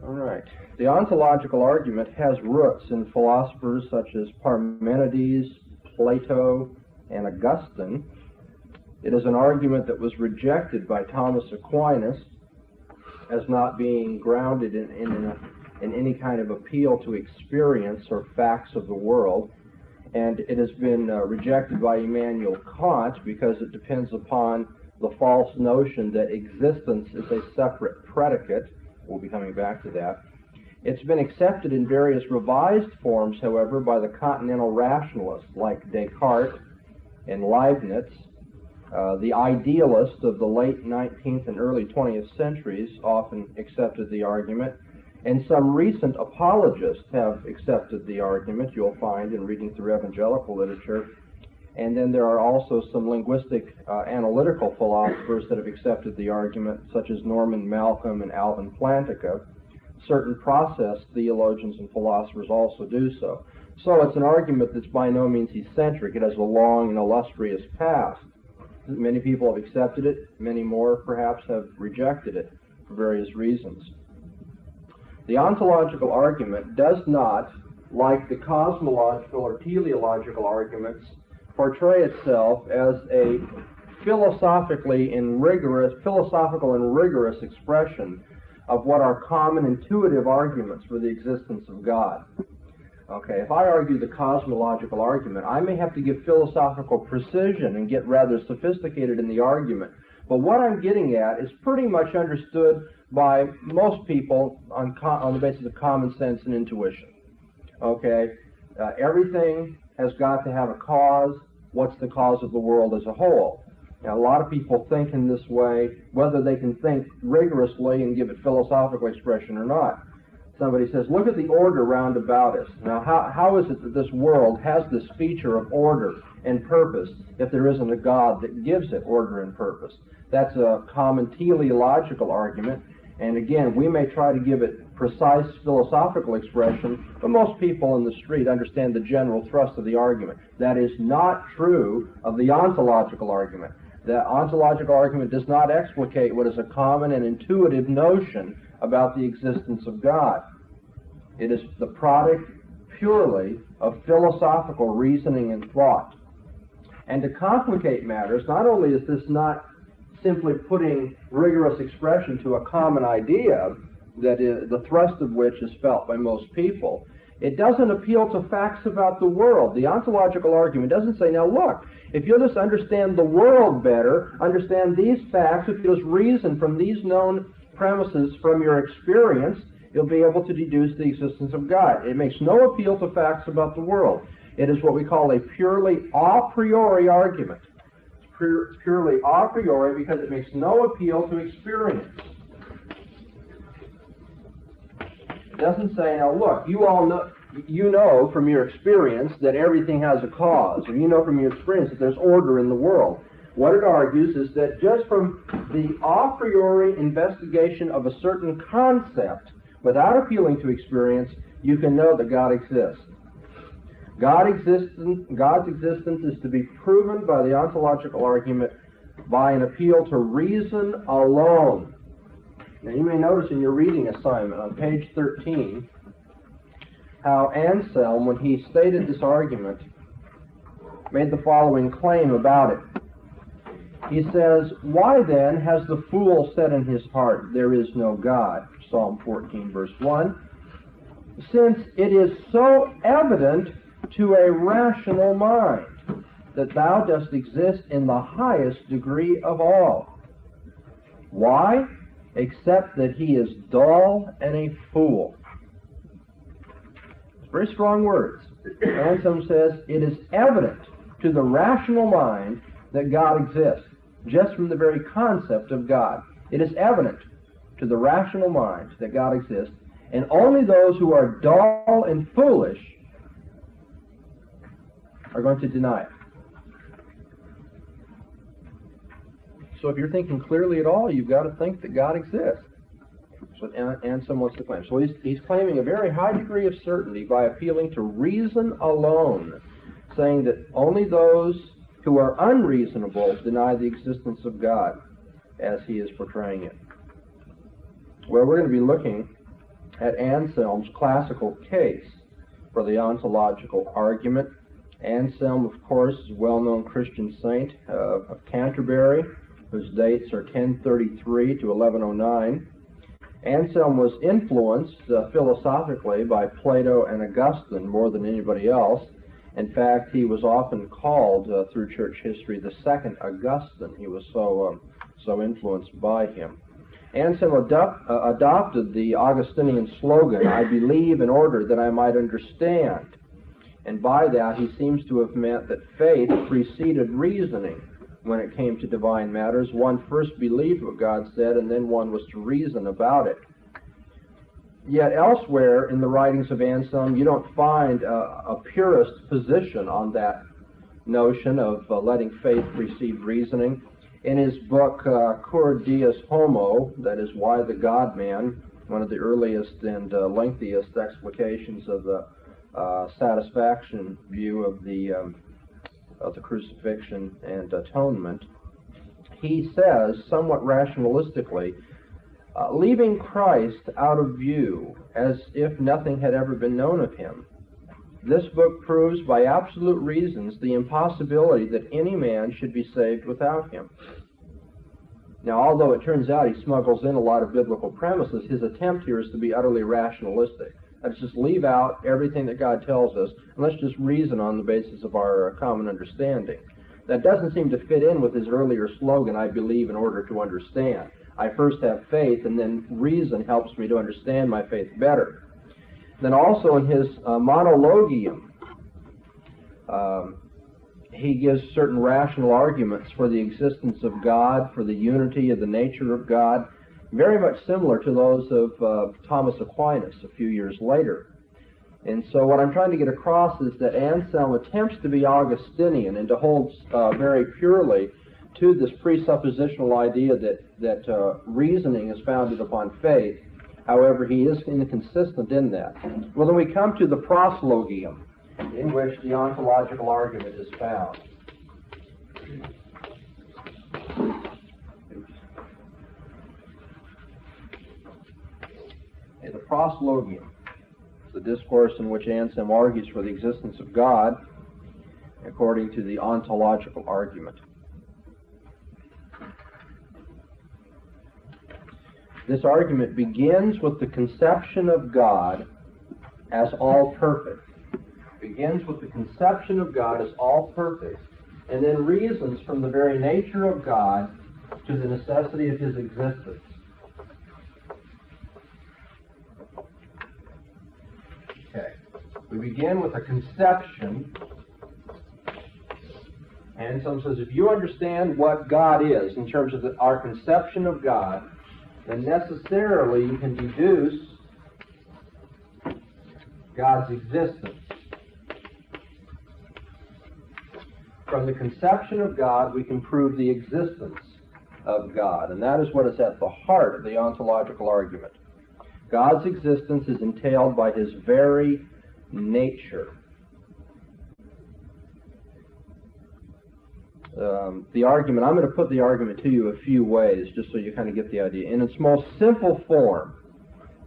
All right. The ontological argument has roots in philosophers such as Parmenides, Plato, and Augustine. It is an argument that was rejected by Thomas Aquinas as not being grounded in any kind of appeal to experience or facts of the world. And it has been rejected by Immanuel Kant because it depends upon the false notion that existence is a separate predicate. We'll be coming back to that. It's been accepted in various revised forms, however, by the continental rationalists like Descartes and Leibniz. The idealists of the late 19th and early 20th centuries often accepted the argument, and some recent apologists have accepted the argument, you'll find in reading through evangelical literature. And then there are also some linguistic analytical philosophers that have accepted the argument, such as Norman Malcolm and Alvin Plantinga. Certain process theologians and philosophers also do so. So it's an argument that's by no means eccentric. It has a long and illustrious past. Many people have accepted it. Many more, perhaps, have rejected it for various reasons. The ontological argument does not, like the cosmological or teleological arguments, portray itself as a philosophical and rigorous expression of what are common intuitive arguments for the existence of God. Okay, if I argue the cosmological argument, I may have to give philosophical precision and get rather sophisticated in the argument. But what I'm getting at is pretty much understood by most people on the basis of common sense and intuition. Okay, everything has got to have a cause. What's the cause of the world as a whole? Now, a lot of people think in this way, whether they can think rigorously and give it philosophical expression or not. Somebody says, look at the order round about us. Now, how is it that this world has this feature of order and purpose if there isn't a God that gives it order and purpose? That's a common teleological argument, and again, we may try to give it precise philosophical expression, but most people in the street understand the general thrust of the argument. That is not true of the ontological argument. The ontological argument does not explicate what is a common and intuitive notion about the existence of God. It is the product purely of philosophical reasoning and thought. And to complicate matters, not only is this not simply putting rigorous expression to a common idea, that is the thrust of which is felt by most people, it doesn't appeal to facts about the world. The ontological argument doesn't say, now look, if you'll just understand the world better, understand these facts, if you'll just reason from these known premises from your experience, you'll be able to deduce the existence of God. It makes no appeal to facts about the world. It is what we call a purely a priori argument. It's purely a priori because it makes no appeal to experience. It doesn't say, now look, you know from your experience that everything has a cause, or you know from your experience that there's order in the world. What it argues is that just from the a priori investigation of a certain concept, without appealing to experience, you can know that God exists. God's existence is to be proven by the ontological argument by an appeal to reason alone. Now you may notice in your reading assignment on page 13 how Anselm, when he stated this argument, made the following claim about it. He says, why then has the fool said in his heart, there is no God? Psalm 14, verse 1. Since it is so evident to a rational mind that thou dost exist in the highest degree of all. Why? Except that he is dull and a fool. It's very strong words. Anselm says, it is evident to the rational mind that God exists, just from the very concept of God. It is evident to the rational mind that God exists, and only those who are dull and foolish are going to deny it. So if you're thinking clearly at all, you've got to think that God exists. That's what Anselm wants to claim. So he's claiming a very high degree of certainty by appealing to reason alone, saying that only those who are unreasonable deny the existence of God as he is portraying it. Well, we're going to be looking at Anselm's classical case for the ontological argument. Anselm, of course, is a well-known Christian saint of Canterbury, whose dates are 1033 to 1109. Anselm was influenced philosophically by Plato and Augustine more than anybody else. In fact, he was often called through church history the second Augustine. He was so influenced by him. Anselm adopted the Augustinian slogan, "I believe in order that I might understand." And by that, he seems to have meant that faith preceded reasoning when it came to divine matters. One first believed what God said, and then one was to reason about it. Yet elsewhere in the writings of Anselm, you don't find a purist position on that notion of letting faith precede reasoning. In his book, Cur Deus Homo, that is, Why the God-Man, one of the earliest and lengthiest explications of the satisfaction view of the crucifixion and atonement, he says, somewhat rationalistically, leaving Christ out of view as if nothing had ever been known of him, this book proves by absolute reasons the impossibility that any man should be saved without him. Now, although it turns out he smuggles in a lot of biblical premises, his attempt here is to be utterly rationalistic. Let's just leave out everything that God tells us, and let's just reason on the basis of our common understanding. That doesn't seem to fit in with his earlier slogan, "I believe in order to understand." I first have faith, and then reason helps me to understand my faith better. Then also in his Monologium, he gives certain rational arguments for the existence of God, for the unity of the nature of God, very much similar to those of Thomas Aquinas a few years later. And so what I'm trying to get across is that Anselm attempts to be Augustinian and to hold very purely to this presuppositional idea that reasoning is founded upon faith. However, he is inconsistent in that. Well, then we come to the Proslogium, in which the ontological argument is found. The Proslogium is the discourse in which Anselm argues for the existence of God according to the ontological argument. This argument begins with the conception of God as all perfect. Begins with the conception of God as all perfect, and then reasons from the very nature of God to the necessity of his existence. Okay. We begin with a conception. Anselm says, if you understand what God is in terms of our conception of God, then necessarily you can deduce God's existence. From the conception of God, we can prove the existence of God, and that is what is at the heart of the ontological argument. God's existence is entailed by his very nature. The argument, I'm going to put the argument to you a few ways, just so you kind of get the idea. In its most simple form,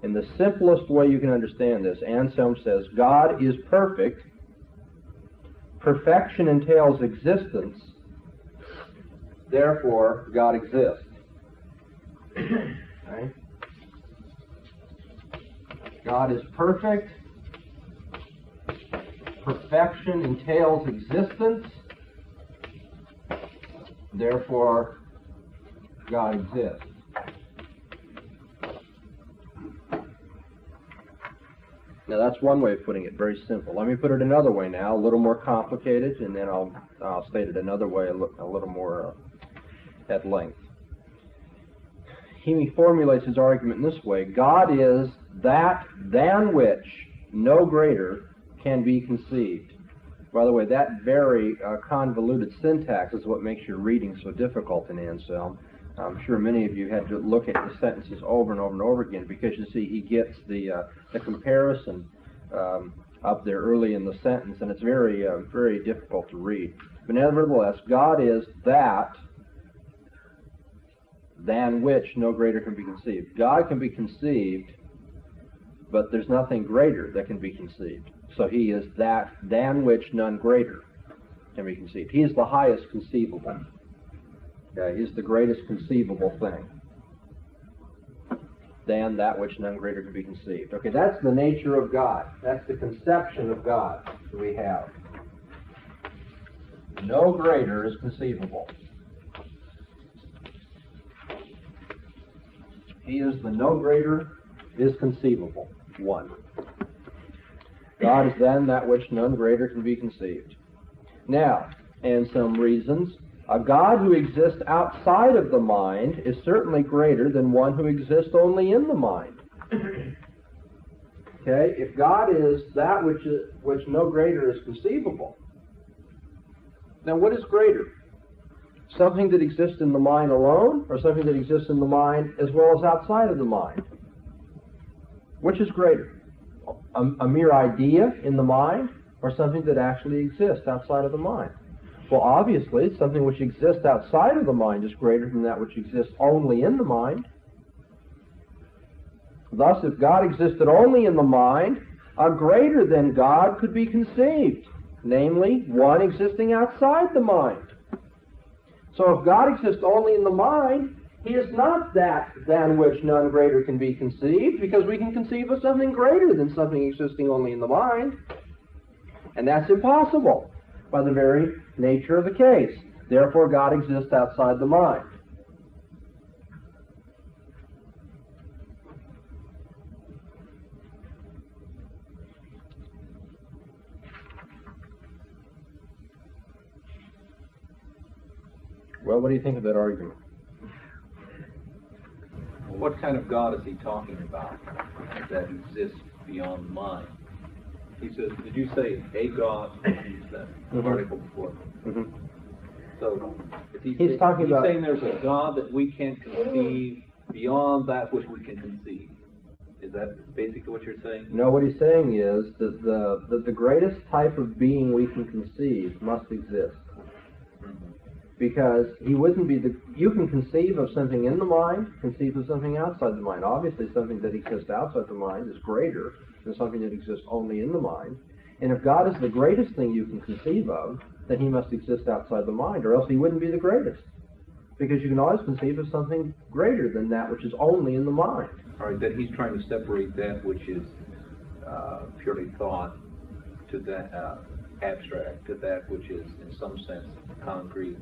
in the simplest way you can understand this, Anselm says, God is perfect. Perfection entails existence. Therefore, God exists. Okay? God is perfect. Perfection entails existence. Therefore, God exists. Now that's one way of putting it, very simple. Let me put it another way now, a little more complicated, and then I'll state it another way, a little more at length. He formulates his argument in this way: God is that than which no greater can be conceived. By the way, that very convoluted syntax is what makes your reading so difficult in Anselm. I'm sure many of you had to look at the sentences over and over and over again, because you see he gets the comparison up there early in the sentence, and it's very, very difficult to read. But nevertheless, God is that than which no greater can be conceived. God can be conceived but there's nothing greater that can be conceived. So he is that than which none greater can be conceived. He is the highest conceivable. Okay, he's the greatest conceivable thing than that which none greater can be conceived. Okay, that's the nature of God. That's the conception of God that we have. No greater is conceivable. He is the no greater is conceivable. One. God is then that which none greater can be conceived. Now, and some reasons, a God who exists outside of the mind is certainly greater than one who exists only in the mind. Okay, if God is that which no greater is conceivable, then what is greater? Something that exists in the mind alone, or something that exists in the mind as well as outside of the mind? Which is greater? A mere idea in the mind, or something that actually exists outside of the mind? Well, obviously, something which exists outside of the mind is greater than that which exists only in the mind. Thus, if God existed only in the mind, a greater than God could be conceived, namely, one existing outside the mind. So if God exists only in the mind, he is not that than which none greater can be conceived, because we can conceive of something greater than something existing only in the mind. And that's impossible by the very nature of the case. Therefore, God exists outside the mind. Well, what do you think of that argument? What kind of God is he talking about that exists beyond the mind? He says, did you say a God? Use that article before. Mm-hmm. So, he's saying there's a God that we can't conceive beyond that which we can conceive. Is that basically what you're saying? No, what he's saying is that the greatest type of being we can conceive must exist. Because he wouldn't be you can conceive of something in the mind, conceive of something outside the mind. Obviously, something that exists outside the mind is greater than something that exists only in the mind. And if God is the greatest thing you can conceive of, then he must exist outside the mind, or else he wouldn't be the greatest. Because you can always conceive of something greater than that which is only in the mind. All right, then he's trying to separate that which is purely thought to that abstract, to that which is in some sense concrete.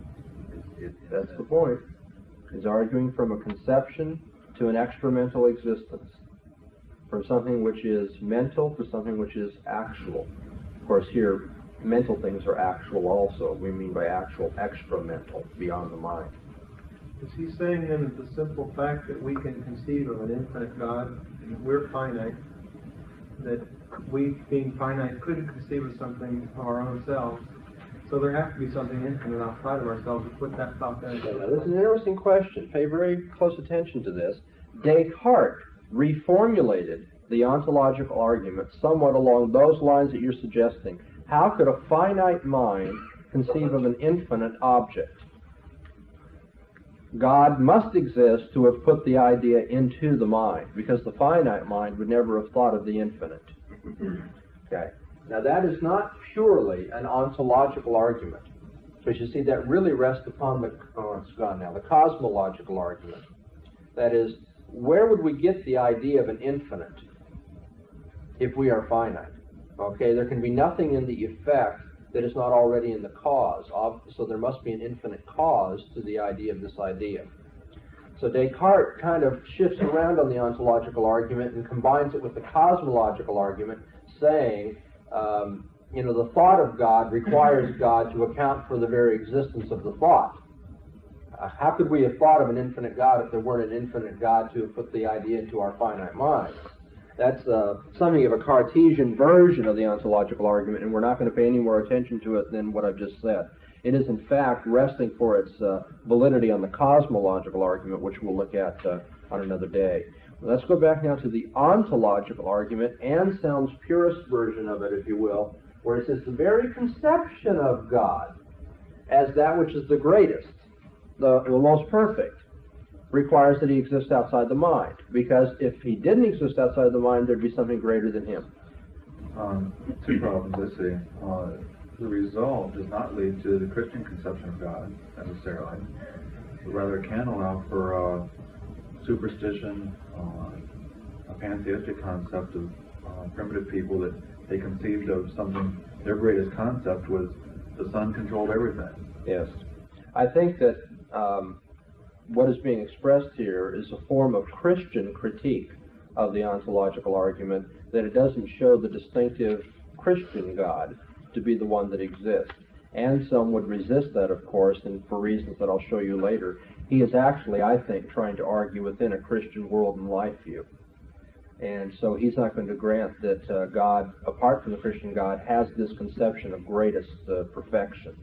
That's the point. He's arguing from a conception to an extramental existence. From something which is mental to something which is actual. Of course, here, mental things are actual also. We mean by actual, extramental, beyond the mind. Is he saying then that the simple fact that we can conceive of an infinite God, and that we're finite, that we, being finite, couldn't conceive of something of our own selves, so there has to be something infinite outside of ourselves to put that thought there? Now, this is an interesting question. Pay very close attention to this. Descartes reformulated the ontological argument somewhat along those lines that you're suggesting. How could a finite mind conceive of an infinite object? God must exist to have put the idea into the mind, because the finite mind would never have thought of the infinite. Okay. Now that is not purely an ontological argument, but you see that really rests upon the cosmological argument. That is, where would we get the idea of an infinite if we are finite? Okay, there can be nothing in the effect that is not already in the cause. So there must be an infinite cause to the idea of this idea. So Descartes kind of shifts around on the ontological argument and combines it with the cosmological argument, saying, the thought of God requires God to account for the very existence of the thought. How could we have thought of an infinite God if there weren't an infinite God to have put the idea into our finite minds? That's something of a Cartesian version of the ontological argument, and we're not going to pay any more attention to it than what I've just said. It is, in fact, resting for its validity on the cosmological argument, which we'll look at on another day. Let's go back now to the ontological argument, Anselm's purest version of it, if you will, where it says the very conception of God as that which is the greatest, the most perfect, requires that he exists outside the mind, because if he didn't exist outside the mind, there'd be something greater than him. Two problems I see. The result does not lead to the Christian conception of God, necessarily, but rather can allow for superstition, a pantheistic concept of primitive people that they conceived of something. Their greatest concept was the sun controlled everything. Yes. I think that what is being expressed here is a form of Christian critique of the ontological argument, that it doesn't show the distinctive Christian God to be the one that exists. Anselm would resist that, of course, and for reasons that I'll show you later. He is actually, I think, trying to argue within a Christian world and life view. And so he's not going to grant that God, apart from the Christian God, has this conception of greatest perfection.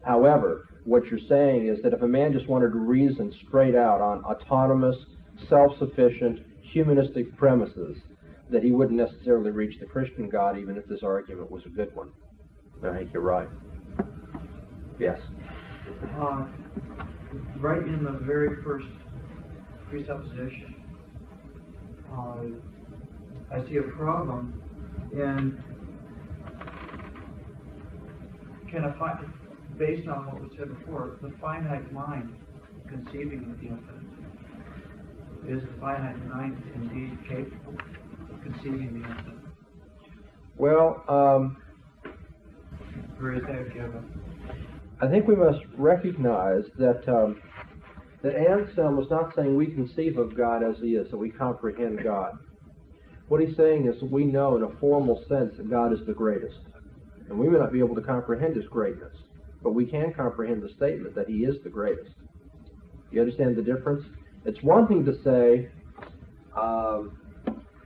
However, what you're saying is that if a man just wanted to reason straight out on autonomous, self-sufficient, humanistic premises, that he wouldn't necessarily reach the Christian God, even if this argument was a good one. I think you're right. Yes? Right in the very first presupposition, I see a problem, and based on what was said before, the finite mind conceiving of the infinite, is the finite mind indeed capable of conceiving the infinite? Well, Or is that given? I think we must recognize that that Anselm was not saying we conceive of God as he is, that we comprehend God. What he's saying is that we know in a formal sense that God is the greatest. And we may not be able to comprehend his greatness, but we can comprehend the statement that he is the greatest. You understand the difference? It's one thing to say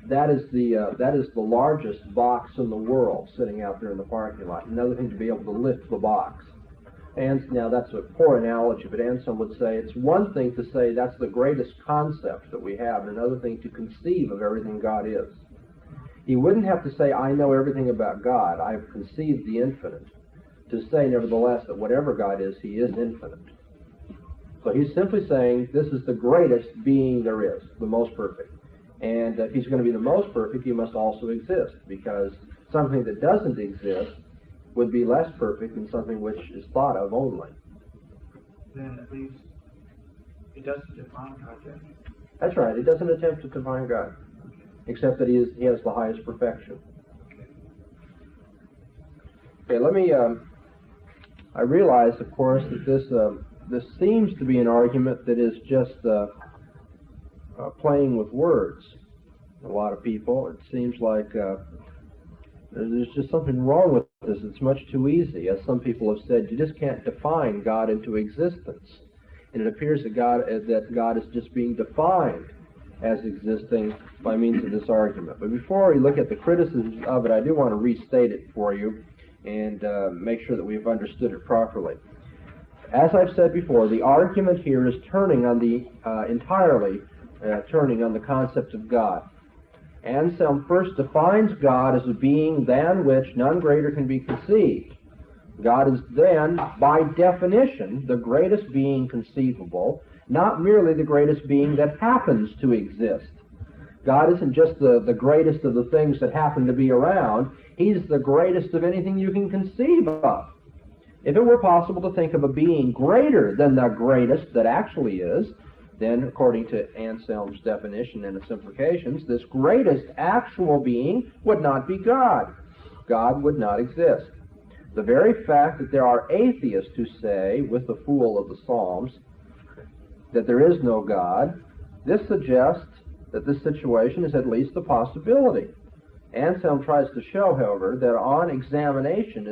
that is the largest box in the world sitting out there in the parking lot. Another thing to be able to lift the box. And now that's a poor analogy, but Anselm would say it's one thing to say that's the greatest concept that we have, and another thing to conceive of everything God is. He wouldn't have to say, I know everything about God, I've conceived the infinite, to say nevertheless that whatever God is, he is infinite. So he's simply saying this is the greatest being there is, the most perfect. And if he's going to be the most perfect, he must also exist, because something that doesn't exist would be less perfect than something which is thought of only. Then at least it doesn't define God yet. That's right. It doesn't attempt to define God, except that he has the highest perfection. Okay, let me. I realize, of course, that this seems to be an argument that is just playing with words. A lot of people, it seems like there's just something wrong with this. It's much too easy. As some people have said, you just can't define God into existence. And it appears that God is just being defined as existing by means of this argument. But before we look at the criticisms of it, I do want to restate it for you and make sure that we've understood it properly. As I've said before, the argument here is turning on the entirely turning on the concept of God. Anselm first defines God as a being than which none greater can be conceived. God is then, by definition, the greatest being conceivable, not merely the greatest being that happens to exist. God isn't just the greatest of the things that happen to be around. He's the greatest of anything you can conceive of. If it were possible to think of a being greater than the greatest that actually is, then, according to Anselm's definition and its implications, this greatest actual being would not be God. God would not exist. The very fact that there are atheists who say, with the fool of the Psalms, that there is no God, this suggests that this situation is at least a possibility. Anselm tries to show, however, that on examination,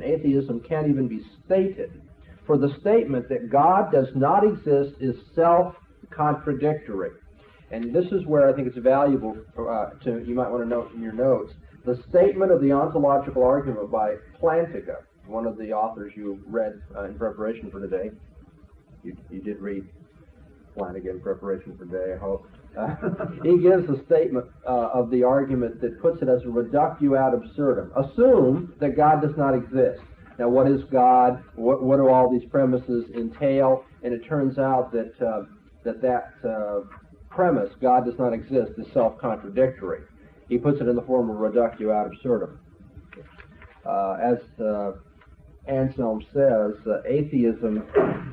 atheism can't even be stated. For the statement that God does not exist is self-contradictory. And this is where I think it's valuable you might want to note in your notes, the statement of the ontological argument by Plantinga, one of the authors you read in preparation for today. You did read Plantinga in preparation for today, I hope. He gives a statement of the argument that puts it as a reductio ad absurdum. Assume that God does not exist. Now, what is God? What do all these premises entail? And it turns out that that premise, God does not exist, is self-contradictory. He puts it in the form of reductio ad absurdum. As Anselm says, atheism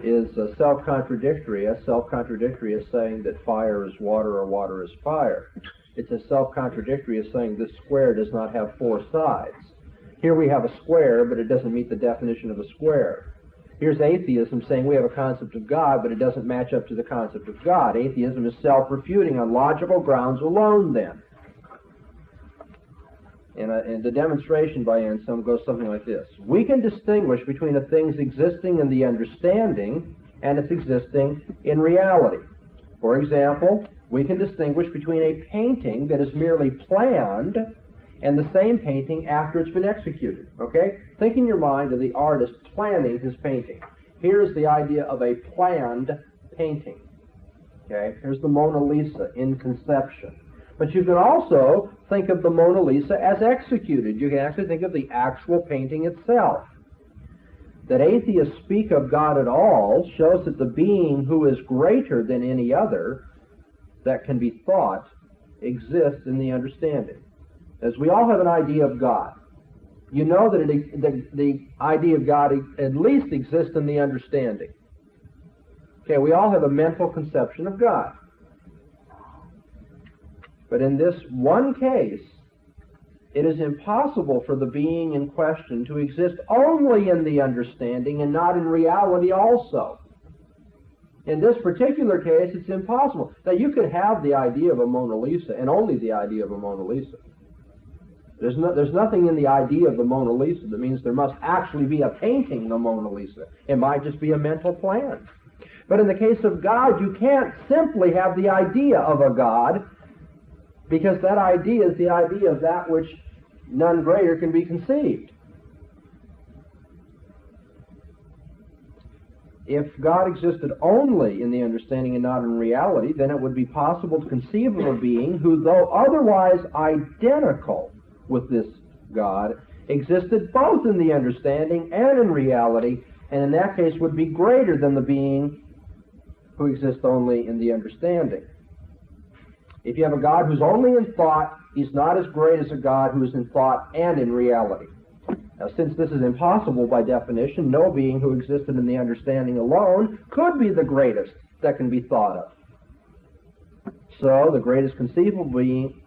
is self-contradictory, as self-contradictory as saying that fire is water or water is fire. It's as self-contradictory as saying this square does not have four sides. Here we have a square, but it doesn't meet the definition of a square. Here's atheism saying we have a concept of God, but it doesn't match up to the concept of God. Atheism is self-refuting on logical grounds alone, then. And the demonstration by Anselm goes something like this. We can distinguish between a thing's existing in the understanding and its existing in reality. For example, we can distinguish between a painting that is merely planned and the same painting after it's been executed. Okay? Think in your mind of the artist planning his painting. Here's the idea of a planned painting. Okay? Here's the Mona Lisa in conception. But you can also think of the Mona Lisa as executed. You can actually think of the actual painting itself. That atheists speak of God at all shows that the being who is greater than any other that can be thought exists in the understanding. As we all have an idea of God, you know that the idea of God at least exists in the understanding. Okay, we all have a mental conception of God. But in this one case, it is impossible for the being in question to exist only in the understanding and not in reality also. In this particular case, it's impossible. Now, you could have the idea of a Mona Lisa and only the idea of a Mona Lisa. There's nothing in the idea of the Mona Lisa that means there must actually be a painting the Mona Lisa. It might just be a mental plan. But in the case of God, you can't simply have the idea of a God, because that idea is the idea of that which none greater can be conceived. If God existed only in the understanding and not in reality, then it would be possible to conceive of a being who, though otherwise identical with this God, existed both in the understanding and in reality, and in that case would be greater than the being who exists only in the understanding. If you have a God who's only in thought, he's not as great as a God who is in thought and in reality. Now, since this is impossible by definition, no being who existed in the understanding alone could be the greatest that can be thought of. So, the greatest conceivable being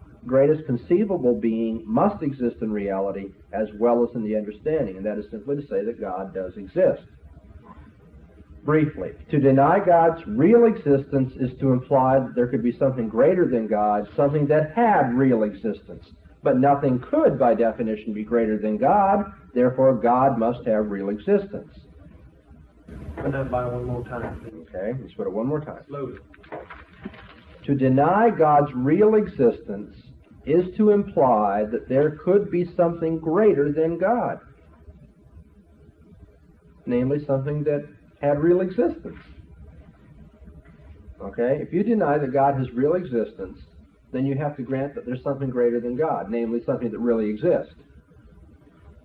must exist in reality as well as in the understanding, and that is simply to say that God does exist. Briefly, to deny God's real existence is to imply that there could be something greater than God, something that had real existence. But nothing could, by definition, be greater than God. Therefore, God must have real existence. Run that by one more time. Okay, let's put it one more time. Slowly. To deny God's real existence is to imply that there could be something greater than God. Namely, something that had real existence. Okay? If you deny that God has real existence, then you have to grant that there's something greater than God, namely something that really exists.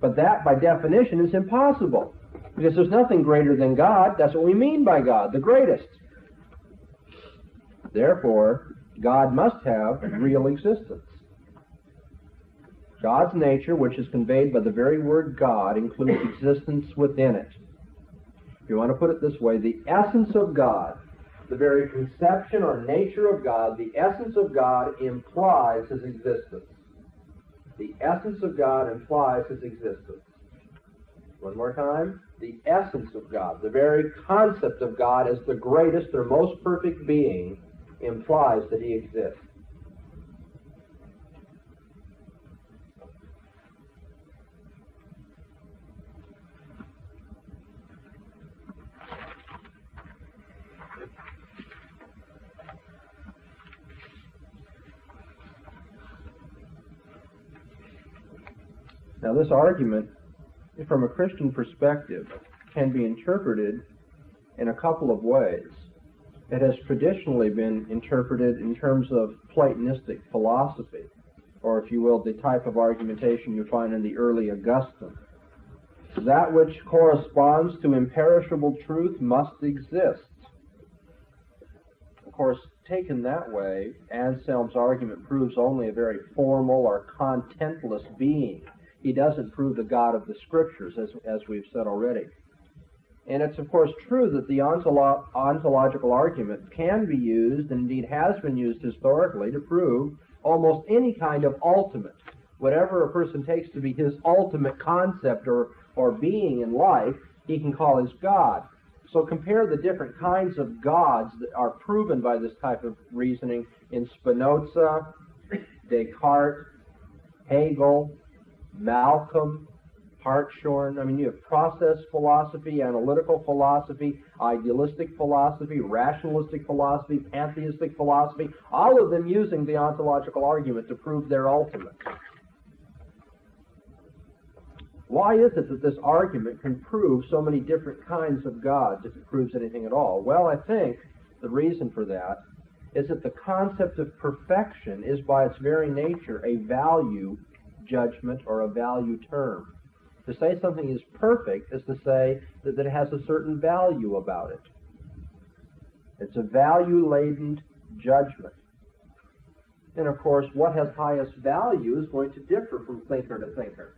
But that, by definition, is impossible, because there's nothing greater than God. That's what we mean by God, the greatest. Therefore, God must have real existence. God's nature, which is conveyed by the very word God, includes existence within it. If you want to put it this way, the essence of God, the very conception or nature of God, the essence of God implies his existence. The essence of God implies his existence. One more time. The essence of God, the very concept of God as the greatest or most perfect being, implies that he exists. Now, this argument, from a Christian perspective, can be interpreted in a couple of ways. It has traditionally been interpreted in terms of Platonistic philosophy, or if you will, the type of argumentation you find in the early Augustine. That which corresponds to imperishable truth must exist. Of course, taken that way, Anselm's argument proves only a very formal or contentless being. He doesn't prove the God of the Scriptures, as we've said already. And it's, of course, true that the ontological argument can be used, and indeed has been used historically, to prove almost any kind of ultimate. Whatever a person takes to be his ultimate concept or being in life, he can call his God. So compare the different kinds of gods that are proven by this type of reasoning in Spinoza, Descartes, Hegel, Malcolm, Hartshorne. I mean, you have process philosophy, analytical philosophy, idealistic philosophy, rationalistic philosophy, pantheistic philosophy, all of them using the ontological argument to prove their ultimate. Why is it that this argument can prove so many different kinds of gods if it proves anything at all? Well, I think the reason for that is that the concept of perfection is by its very nature a value judgment or a value term. To say something is perfect is to say that it has a certain value about it. It's a value-laden judgment. And of course, what has highest value is going to differ from thinker to thinker.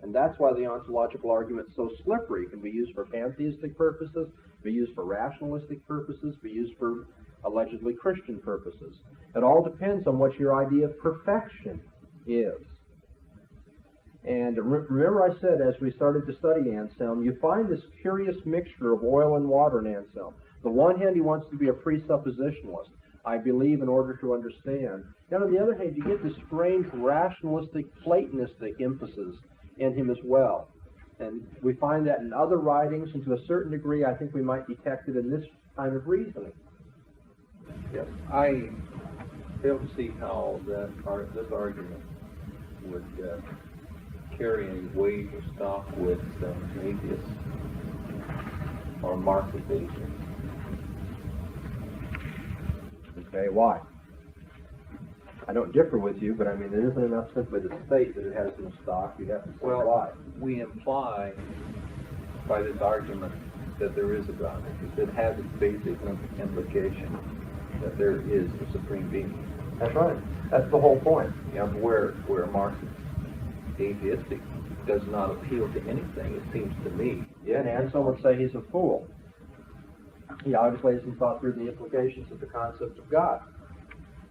And that's why the ontological argument is so slippery. It can be used for pantheistic purposes, be used for rationalistic purposes, be used for allegedly Christian purposes. It all depends on what your idea of perfection is. And remember I said as we started to study Anselm, you find this curious mixture of oil and water in Anselm. On the one hand, he wants to be a presuppositionalist. I believe in order to understand. And on the other hand, you get this strange rationalistic, Platonistic emphasis in him as well. And we find that in other writings, and to a certain degree, I think we might detect it in this kind of reasoning. Yes, I fail to see how this argument would carry any weight or stock with atheists or Marxist atheists. Okay, why? I don't differ with you, but I mean, it isn't enough simply to state that it has no stock. You have to say why. We imply by this argument that there is a God. It has its basic implication that there is a supreme being. That's right. That's the whole point. Yeah, where Marxist atheistic does not appeal to anything, it seems to me. Yeah, and Anselm would say he's a fool. He obviously hasn't thought through the implications of the concept of God.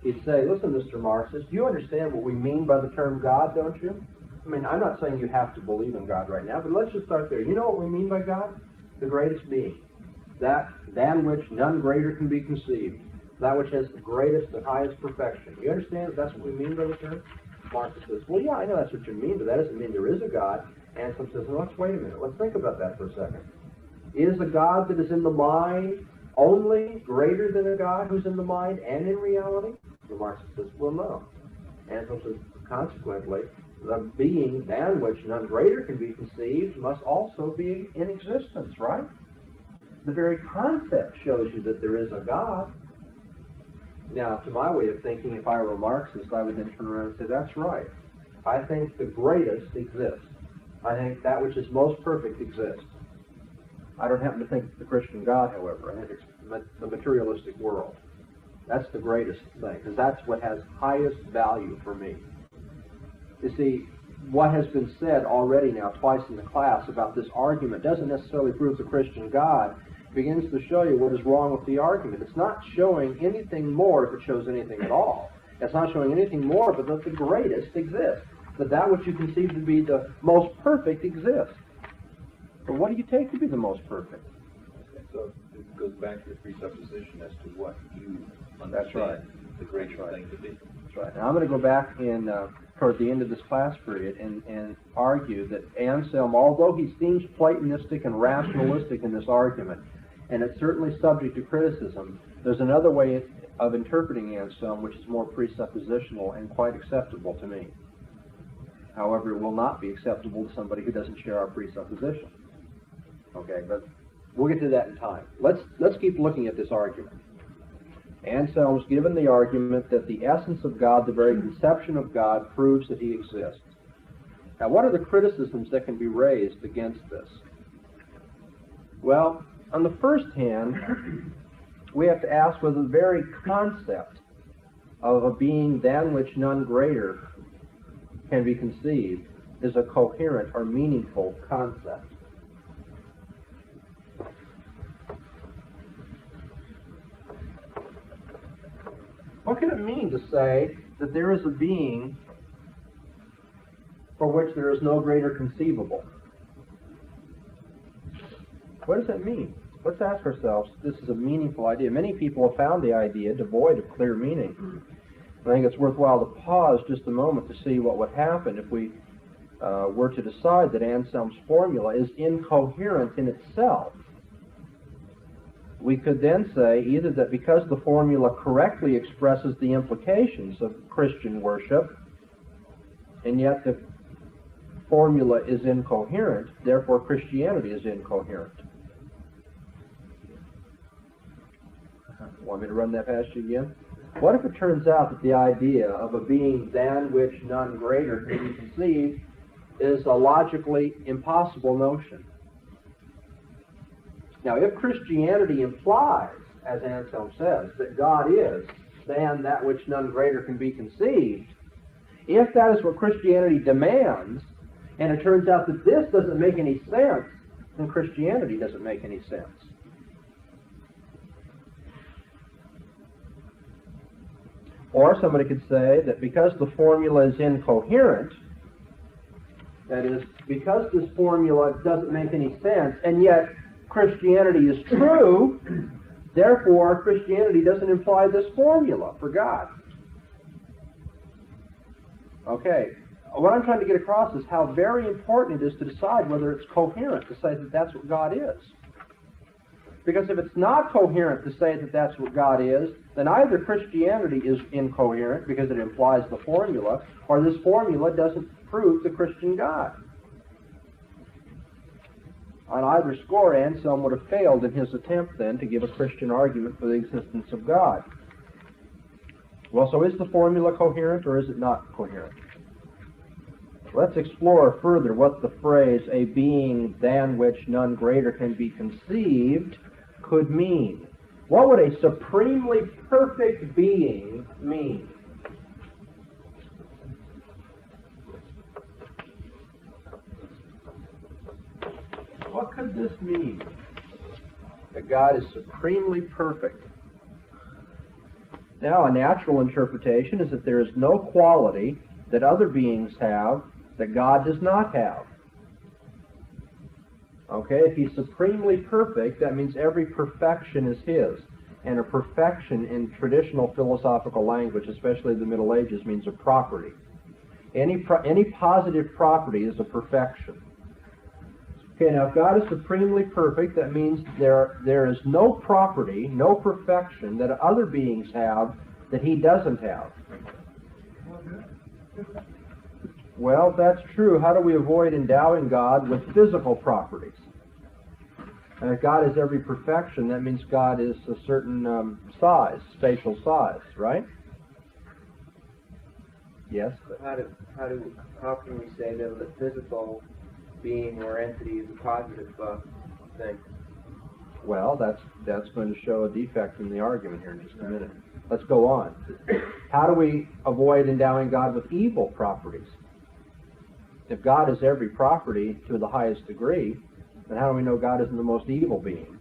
He'd say, listen, Mr. Marxist, you understand what we mean by the term God, don't you? I mean, I'm not saying you have to believe in God right now, but let's just start there. You know what we mean by God? The greatest being. That than which none greater can be conceived. That which has the greatest and highest perfection. You understand that that's what we mean by the term? Marxist says, well, yeah, I know that's what you mean, but that doesn't mean there is a God. Anselm says, well, let's wait a minute. Let's think about that for a second. Is a God that is in the mind only greater than a God who's in the mind and in reality? The Marxist says, well, no. Anselm says, consequently, the being than which none greater can be conceived must also be in existence, right? The very concept shows you that there is a God. Now, to my way of thinking, if I were a Marxist, I would then turn around and say, that's right. I think the greatest exists. I think that which is most perfect exists. I don't happen to think the Christian God, however. I think it's the materialistic world. That's the greatest thing, because that's what has highest value for me. You see, what has been said already now twice in the class about this argument doesn't necessarily prove the Christian God. It begins to show you what is wrong with the argument. It's not showing anything more if it shows anything at all. It's not showing anything more but that the greatest exists. That which you conceive to be the most perfect exists. But what do you take to be the most perfect? Okay, so it goes back to the presupposition as to what you understand That's right. the greatest thing to be. That's right. Now I'm going to go back in toward the end of this class period and argue that Anselm, although he seems Platonistic and rationalistic in this argument, and it's certainly subject to criticism, there's another way of interpreting Anselm which is more presuppositional and quite acceptable to me. However, it will not be acceptable to somebody who doesn't share our presupposition. Okay, but we'll get to that in time. Let's keep looking at this argument. Anselm's given the argument that the essence of God, the very conception of God, proves that he exists. Now, what are the criticisms that can be raised against this? Well, on the first hand, we have to ask whether the very concept of a being than which none greater can be conceived is a coherent or meaningful concept. What can it mean to say that there is a being for which there is no greater conceivable? What does that mean? Let's ask ourselves, this is a meaningful idea. Many people have found the idea devoid of clear meaning. I think it's worthwhile to pause just a moment to see what would happen if we were to decide that Anselm's formula is incoherent in itself. We could then say either that because the formula correctly expresses the implications of Christian worship, and yet the formula is incoherent, therefore Christianity is incoherent. Want me to run that past you again? What if it turns out that the idea of a being than which none greater can be conceived is a logically impossible notion? Now, if Christianity implies, as Anselm says, that God is than that which none greater can be conceived, if that is what Christianity demands, and it turns out that this doesn't make any sense, then Christianity doesn't make any sense. Or somebody could say that because the formula is incoherent, that is, because this formula doesn't make any sense, and yet Christianity is true, therefore Christianity doesn't imply this formula for God. Okay, what I'm trying to get across is how very important it is to decide whether it's coherent to say that that's what God is. Because if it's not coherent to say that that's what God is, then either Christianity is incoherent because it implies the formula, or this formula doesn't prove the Christian God. On either score, Anselm would have failed in his attempt then to give a Christian argument for the existence of God. Well, so is the formula coherent or is it not coherent? Let's explore further what the phrase, a being than which none greater can be conceived, could mean. What would a supremely perfect being mean? What could this mean? That God is supremely perfect. Now, a natural interpretation is that there is no quality that other beings have that God does not have. Okay, if he's supremely perfect, that means every perfection is his. And a perfection in traditional philosophical language, especially the Middle Ages, means a property. Any positive property is a perfection. Okay, now if God is supremely perfect, that means there is no property, no perfection that other beings have that he doesn't have. Well, if that's true, how do we avoid endowing God with physical properties? And if God is every perfection, that means God is a certain size, spatial size, right? Yes? How can we say that the physical being or entity is a positive thing? Well, that's going to show a defect in the argument here in just a minute. Let's go on. How do we avoid endowing God with evil properties? If God is every property to the highest degree, then how do we know God isn't the most evil being?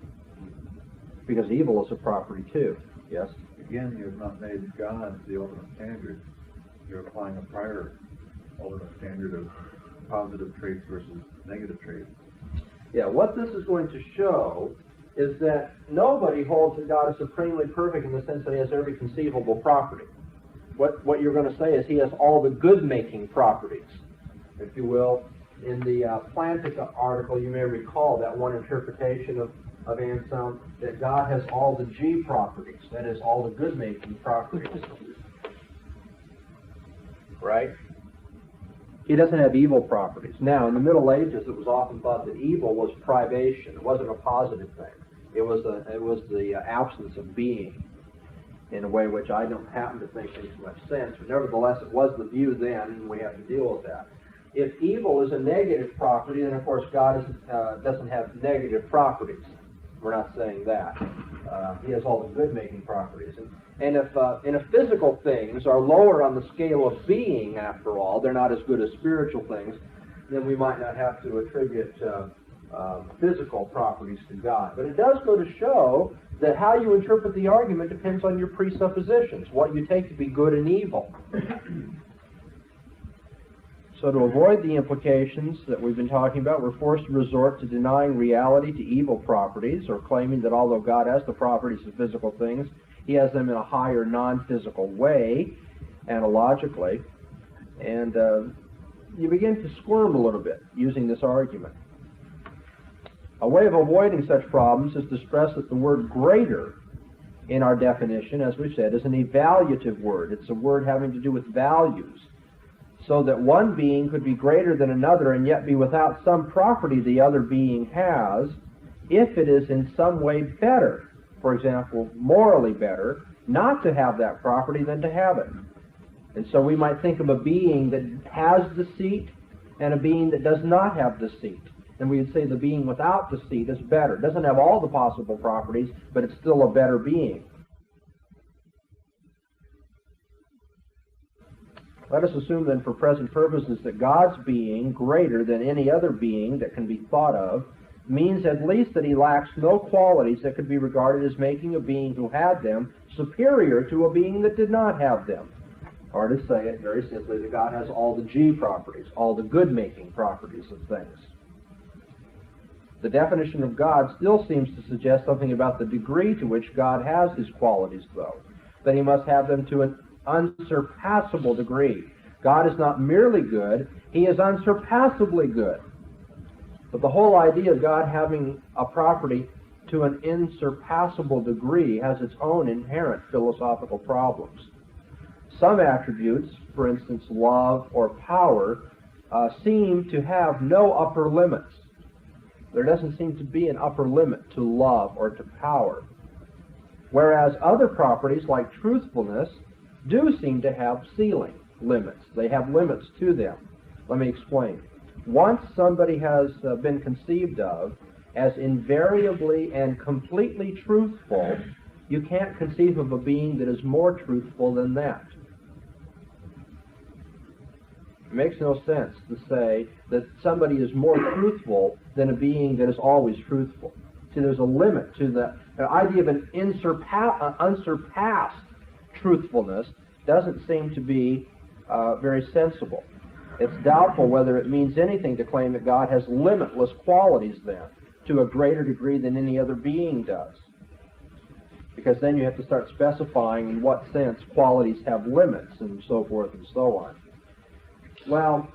Because evil is a property too. Yes? Again, you have not made God the ultimate standard. You're applying a prior ultimate standard of positive traits versus negative traits. Yeah, what this is going to show is that nobody holds that God is supremely perfect in the sense that he has every conceivable property. What you're going to say is he has all the good-making properties. If you will, in the Plantica article, you may recall that one interpretation of Anselm, that God has all the G properties, that is, all the good-making properties. Right? He doesn't have evil properties. Now, in the Middle Ages, it was often thought that evil was privation. It wasn't a positive thing. It was the absence of being, in a way which I don't happen to think makes much sense. But nevertheless, it was the view then, and we have to deal with that. if evil is a negative property, then of course God doesn't have negative properties. We're not saying that. He has all the good-making properties. And if physical things are lower on the scale of being, after all, they're not as good as spiritual things, then we might not have to attribute physical properties to God. But it does go to show that how you interpret the argument depends on your presuppositions, what you take to be good and evil. So to avoid the implications that we've been talking about, we're forced to resort to denying reality to evil properties, or claiming that although God has the properties of physical things, He has them in a higher non-physical way, analogically. And you begin to squirm a little bit using this argument. A way of avoiding such problems is to stress that the word greater in our definition, as we've said, is an evaluative word. It's a word having to do with values. So that one being could be greater than another and yet be without some property the other being has, if it is in some way better, for example, morally better, not to have that property than to have it. And so we might think of a being that has deceit and a being that does not have deceit. And we would say the being without deceit is better. It doesn't have all the possible properties, but it's still a better being. Let us assume then for present purposes that God's being greater than any other being that can be thought of means at least that He lacks no qualities that could be regarded as making a being who had them superior to a being that did not have them. Or to say it very simply, that God has all the G properties, all the good-making properties of things. The definition of God still seems to suggest something about the degree to which God has His qualities, though, that He must have them to an unsurpassable degree. God is not merely good, He is unsurpassably good. But the whole idea of God having a property to an insurpassable degree has its own inherent philosophical problems. Some attributes, for instance love or power, seem to have no upper limits. There doesn't seem to be an upper limit to love or to power. Whereas other properties like truthfulness do seem to have ceiling limits. They have limits to them. Let me explain. Once somebody has been conceived of as invariably and completely truthful, you can't conceive of a being that is more truthful than that. It makes no sense to say that somebody is more truthful than a being that is always truthful. See, there's a limit to the idea of an unsurpassed truthfulness doesn't seem to be very sensible. It's doubtful whether it means anything to claim that God has limitless qualities then, to a greater degree than any other being does. Because then you have to start specifying in what sense qualities have limits and so forth and so on. Well,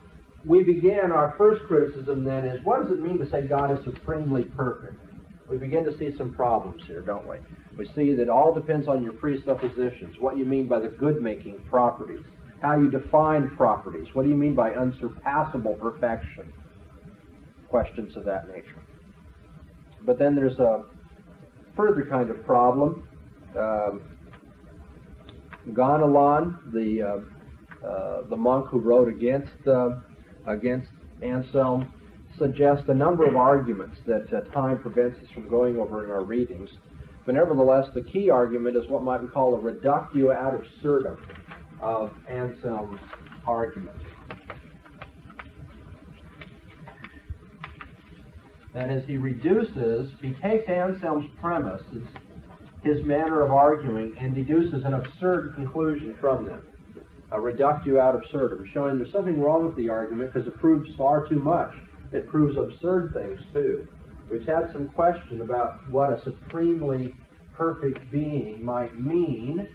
we began our first criticism then is, what does it mean to say God is supremely perfect? We begin to see some problems here, don't we? We see that all depends on your presuppositions, what you mean by the good-making properties, how you define properties, what do you mean by unsurpassable perfection, questions of that nature. But then there's a further kind of problem. Ganelon, the monk who wrote against Anselm, suggests a number of arguments that time prevents us from going over in our readings. But nevertheless, the key argument is what might be called a reductio ad absurdum of Anselm's argument. That is, he takes Anselm's premise, his manner of arguing, and deduces an absurd conclusion from them. A reductio ad absurdum, showing there's something wrong with the argument because it proves far too much. It proves absurd things too. We've had some question about what a supremely perfect being might mean,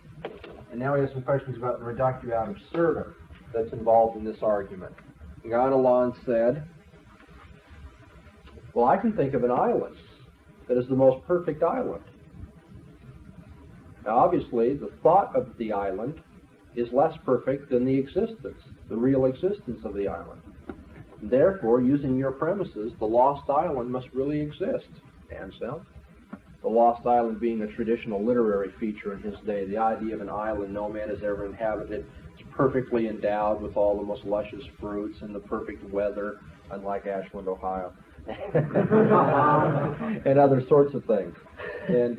and now we have some questions about the reductio ad absurdum that's involved in this argument. Ganelon said, well, I can think of an island that is the most perfect island. Now, obviously, the thought of the island is less perfect than the real existence of the island. Therefore, using your premises, the lost island must really exist, Anselm. The lost island being a traditional literary feature in his day, the idea of an island no man has ever inhabited. It's perfectly endowed with all the most luscious fruits and the perfect weather, unlike Ashland, Ohio, and other sorts of things. And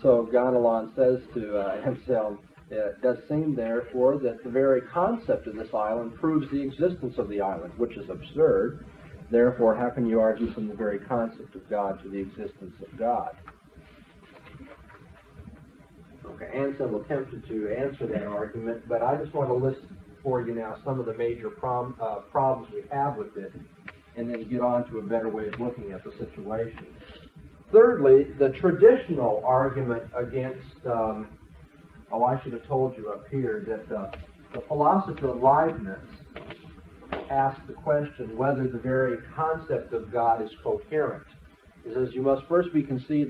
so Ganelon says to Anselm, it does seem, therefore, that the very concept of this island proves the existence of the island, which is absurd. Therefore, how can you argue from the very concept of God to the existence of God? Okay, Anselm attempted to answer that argument, but I just want to list for you now some of the major problems we have with it, and then get on to a better way of looking at the situation. Thirdly, the traditional argument against, I should have told you up here that the philosopher Leibniz asked the question whether the very concept of God is coherent. He says you must first be convinced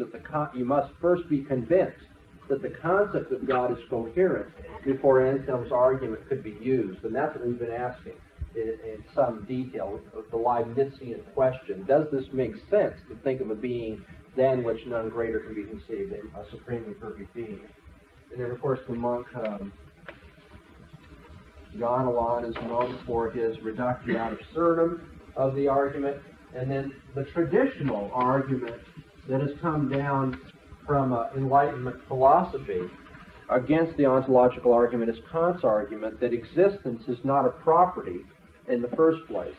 that the concept of God is coherent before Anselm's argument could be used, and that's what we've been asking in some detail, the Leibnizian question. Does this make sense to think of a being than which none greater can be conceived, a supremely perfect being? And then, of course, the monk Ganelon is known for his reduction ad absurdum of the argument. And then the traditional argument that has come down from Enlightenment philosophy against the ontological argument is Kant's argument that existence is not a property in the first place.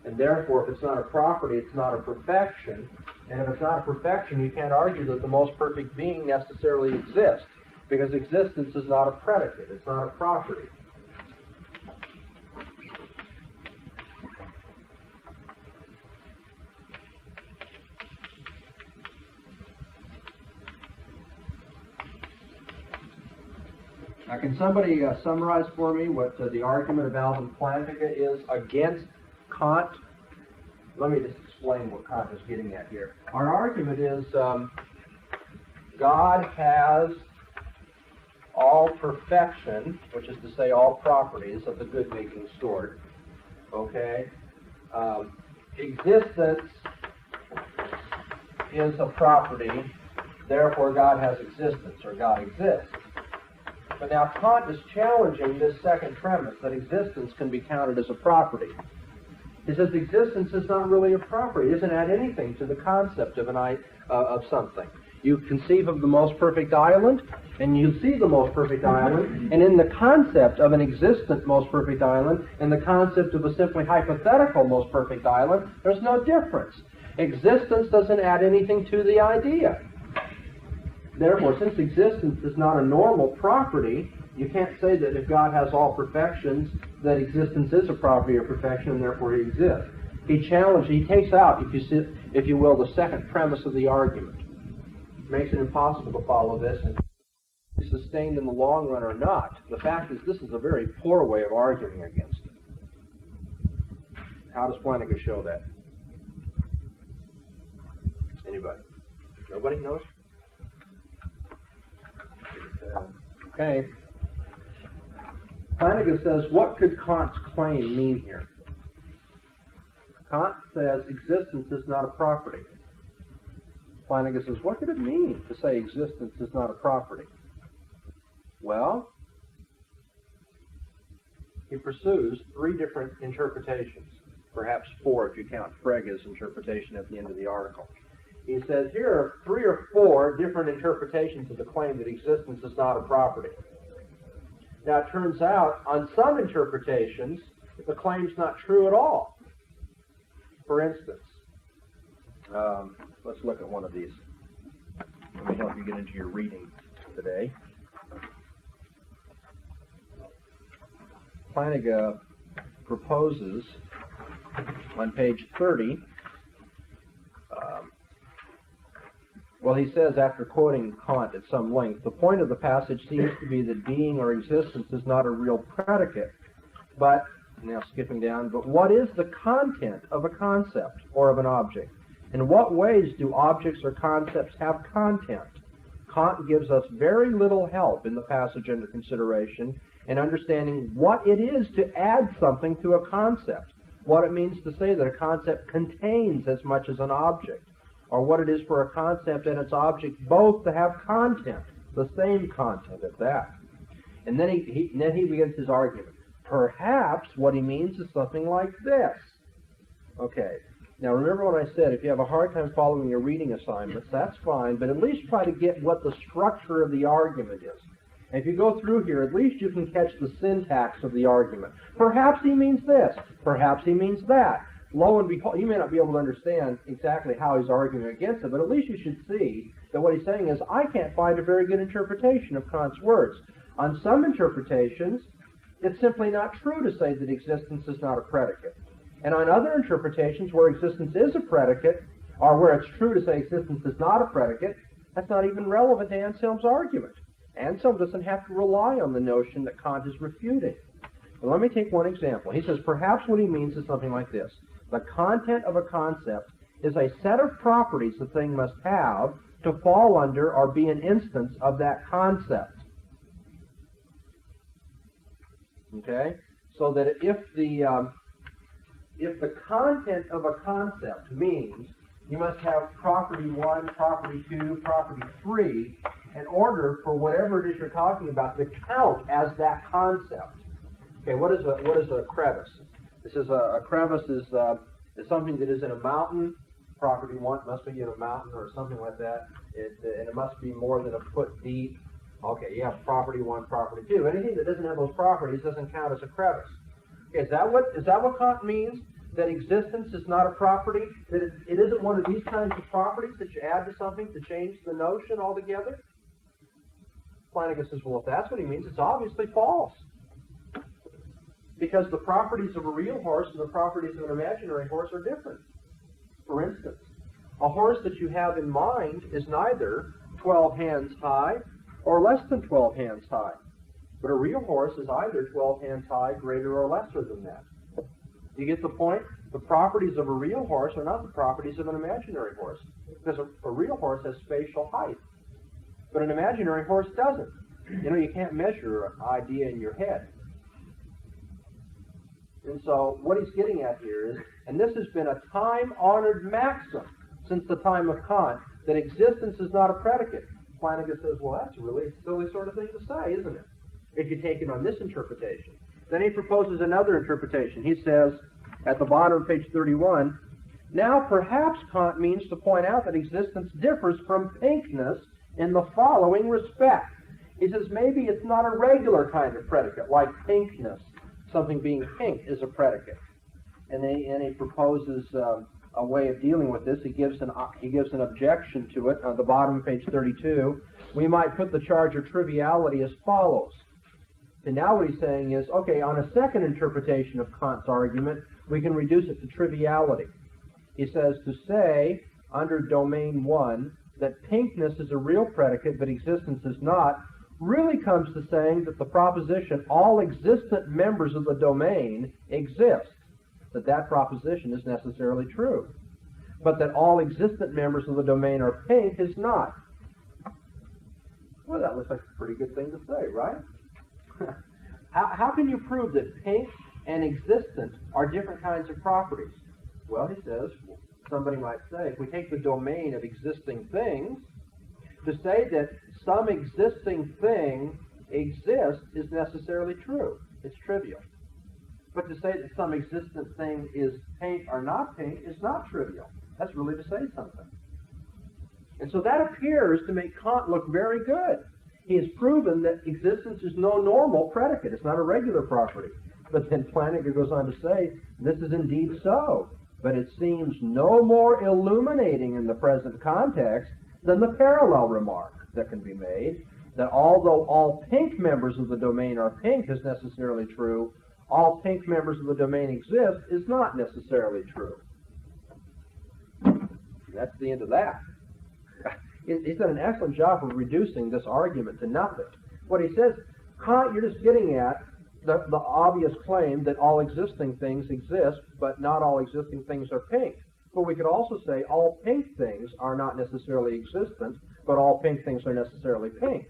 And therefore, if it's not a property, it's not a perfection. And if it's not a perfection, you can't argue that the most perfect being necessarily exists, because existence is not a predicate, it's not a property. Now, can somebody summarize for me what the argument of Alvin Plantinga is against Kant? Let me just explain what Kant is getting at here. Our argument is God has all perfection, which is to say all properties of the good-making sort, okay? Existence is a property, therefore God has existence, or God exists. But now Kant is challenging this second premise, that existence can be counted as a property. He says existence is not really a property. It doesn't add anything to the concept of something. You conceive of the most perfect island, and you see the most perfect island, and in the concept of an existent most perfect island, and the concept of a simply hypothetical most perfect island, there's no difference. Existence doesn't add anything to the idea. Therefore, since existence is not a normal property, you can't say that if God has all perfections, that existence is a property of perfection, and therefore he exists. He takes out, if you will, the second premise of the argument. It makes it impossible to follow this, and is sustained in the long run or not. The fact is, this is a very poor way of arguing against it. How does Plantinga show that? Anybody? Nobody knows? Okay. Plantinga says, what could Kant's claim mean here? Kant says existence is not a property. Plantinga says, what could it mean to say existence is not a property? Well, he pursues three different interpretations, perhaps four if you count Frege's interpretation at the end of the article. He says here are 3 or 4 different interpretations of the claim that existence is not a property. Now it turns out, on some interpretations, the claim's not true at all. For instance, let's look at one of these. Let me help you get into your reading today. Plantinga proposes on page 30, he says, after quoting Kant at some length, the point of the passage seems to be that being or existence is not a real predicate, but, now skipping down, but what is the content of a concept or of an object? In what ways do objects or concepts have content? Kant gives us very little help in the passage under consideration in understanding what it is to add something to a concept, what it means to say that a concept contains as much as an object, or what it is for a concept and its object both to have content, the same content at that. And then he begins his argument. Perhaps what he means is something like this. Okay. Now remember when I said if you have a hard time following your reading assignments, that's fine, but at least try to get what the structure of the argument is. And if you go through here, at least you can catch the syntax of the argument. Perhaps he means this. Perhaps he means that. Lo and behold, you may not be able to understand exactly how he's arguing against it, but at least you should see that what he's saying is, I can't find a very good interpretation of Kant's words. On some interpretations, it's simply not true to say that existence is not a predicate. And on other interpretations where existence is a predicate, or where it's true to say existence is not a predicate, that's not even relevant to Anselm's argument. Anselm doesn't have to rely on the notion that Kant is refuting. Well, let me take one example. He says, perhaps what he means is something like this. The content of a concept is a set of properties the thing must have to fall under or be an instance of that concept. Okay? So that if the content of a concept means you must have property 1, property 2, property 3 in order for whatever it is you're talking about to count as that concept. Okay, what is a crevice? This is a crevice is something that is in a mountain. Property 1 must be in a mountain or something like that. And it must be more than a foot deep. Okay, you have property 1, property 2. Anything that doesn't have those properties doesn't count as a crevice. Okay, is that what Kant means? That existence is not a property? That it isn't one of these kinds of properties that you add to something to change the notion altogether? Flanagan says, well, if that's what he means, it's obviously false. Because the properties of a real horse and the properties of an imaginary horse are different. For instance, a horse that you have in mind is neither 12 hands high or less than 12 hands high. But a real horse is either 12 hands high, greater or lesser than that. Do you get the point? The properties of a real horse are not the properties of an imaginary horse. Because a real horse has spatial height. But an imaginary horse doesn't. You know, you can't measure an idea in your head. And so what he's getting at here is, and this has been a time-honored maxim since the time of Kant, that existence is not a predicate. Flanagan says, well, that's a really silly sort of thing to say, isn't it? If you take it on this interpretation. Then he proposes another interpretation. He says, at the bottom of page 31, now perhaps Kant means to point out that existence differs from pinkness in the following respect. He says maybe it's not a regular kind of predicate, like pinkness. Something being pink is a predicate. And he proposes a way of dealing with this. He gives an objection to it on the bottom of page 32. We might put the charge of triviality as follows. And now what he's saying is, okay, on a second interpretation of Kant's argument, we can reduce it to triviality. He says to say, under domain 1, that pinkness is a real predicate, but existence is not, really comes to saying that the proposition, all existent members of the domain exist, that proposition is necessarily true. But that all existent members of the domain are pink is not. Well, that looks like a pretty good thing to say, right? How can you prove that pink and existent are different kinds of properties? Well, he says, somebody might say, if we take the domain of existing things, to say that some existing thing exists is necessarily true. It's trivial. But to say that some existent thing is pink or not pink is not trivial. That's really to say something. And so that appears to make Kant look very good. He has proven that existence is no normal predicate. It's not a regular property. But then Flanagan goes on to say, this is indeed so. But it seems no more illuminating in the present context than the parallel remark that can be made, that although all pink members of the domain are pink is necessarily true, all pink members of the domain exist is not necessarily true. That's the end of that. He's done an excellent job of reducing this argument to nothing. What he says, Kant, you're just getting at the obvious claim that all existing things exist, but not all existing things are pink. But we could also say all pink things are not necessarily existent, but all pink things are necessarily pink.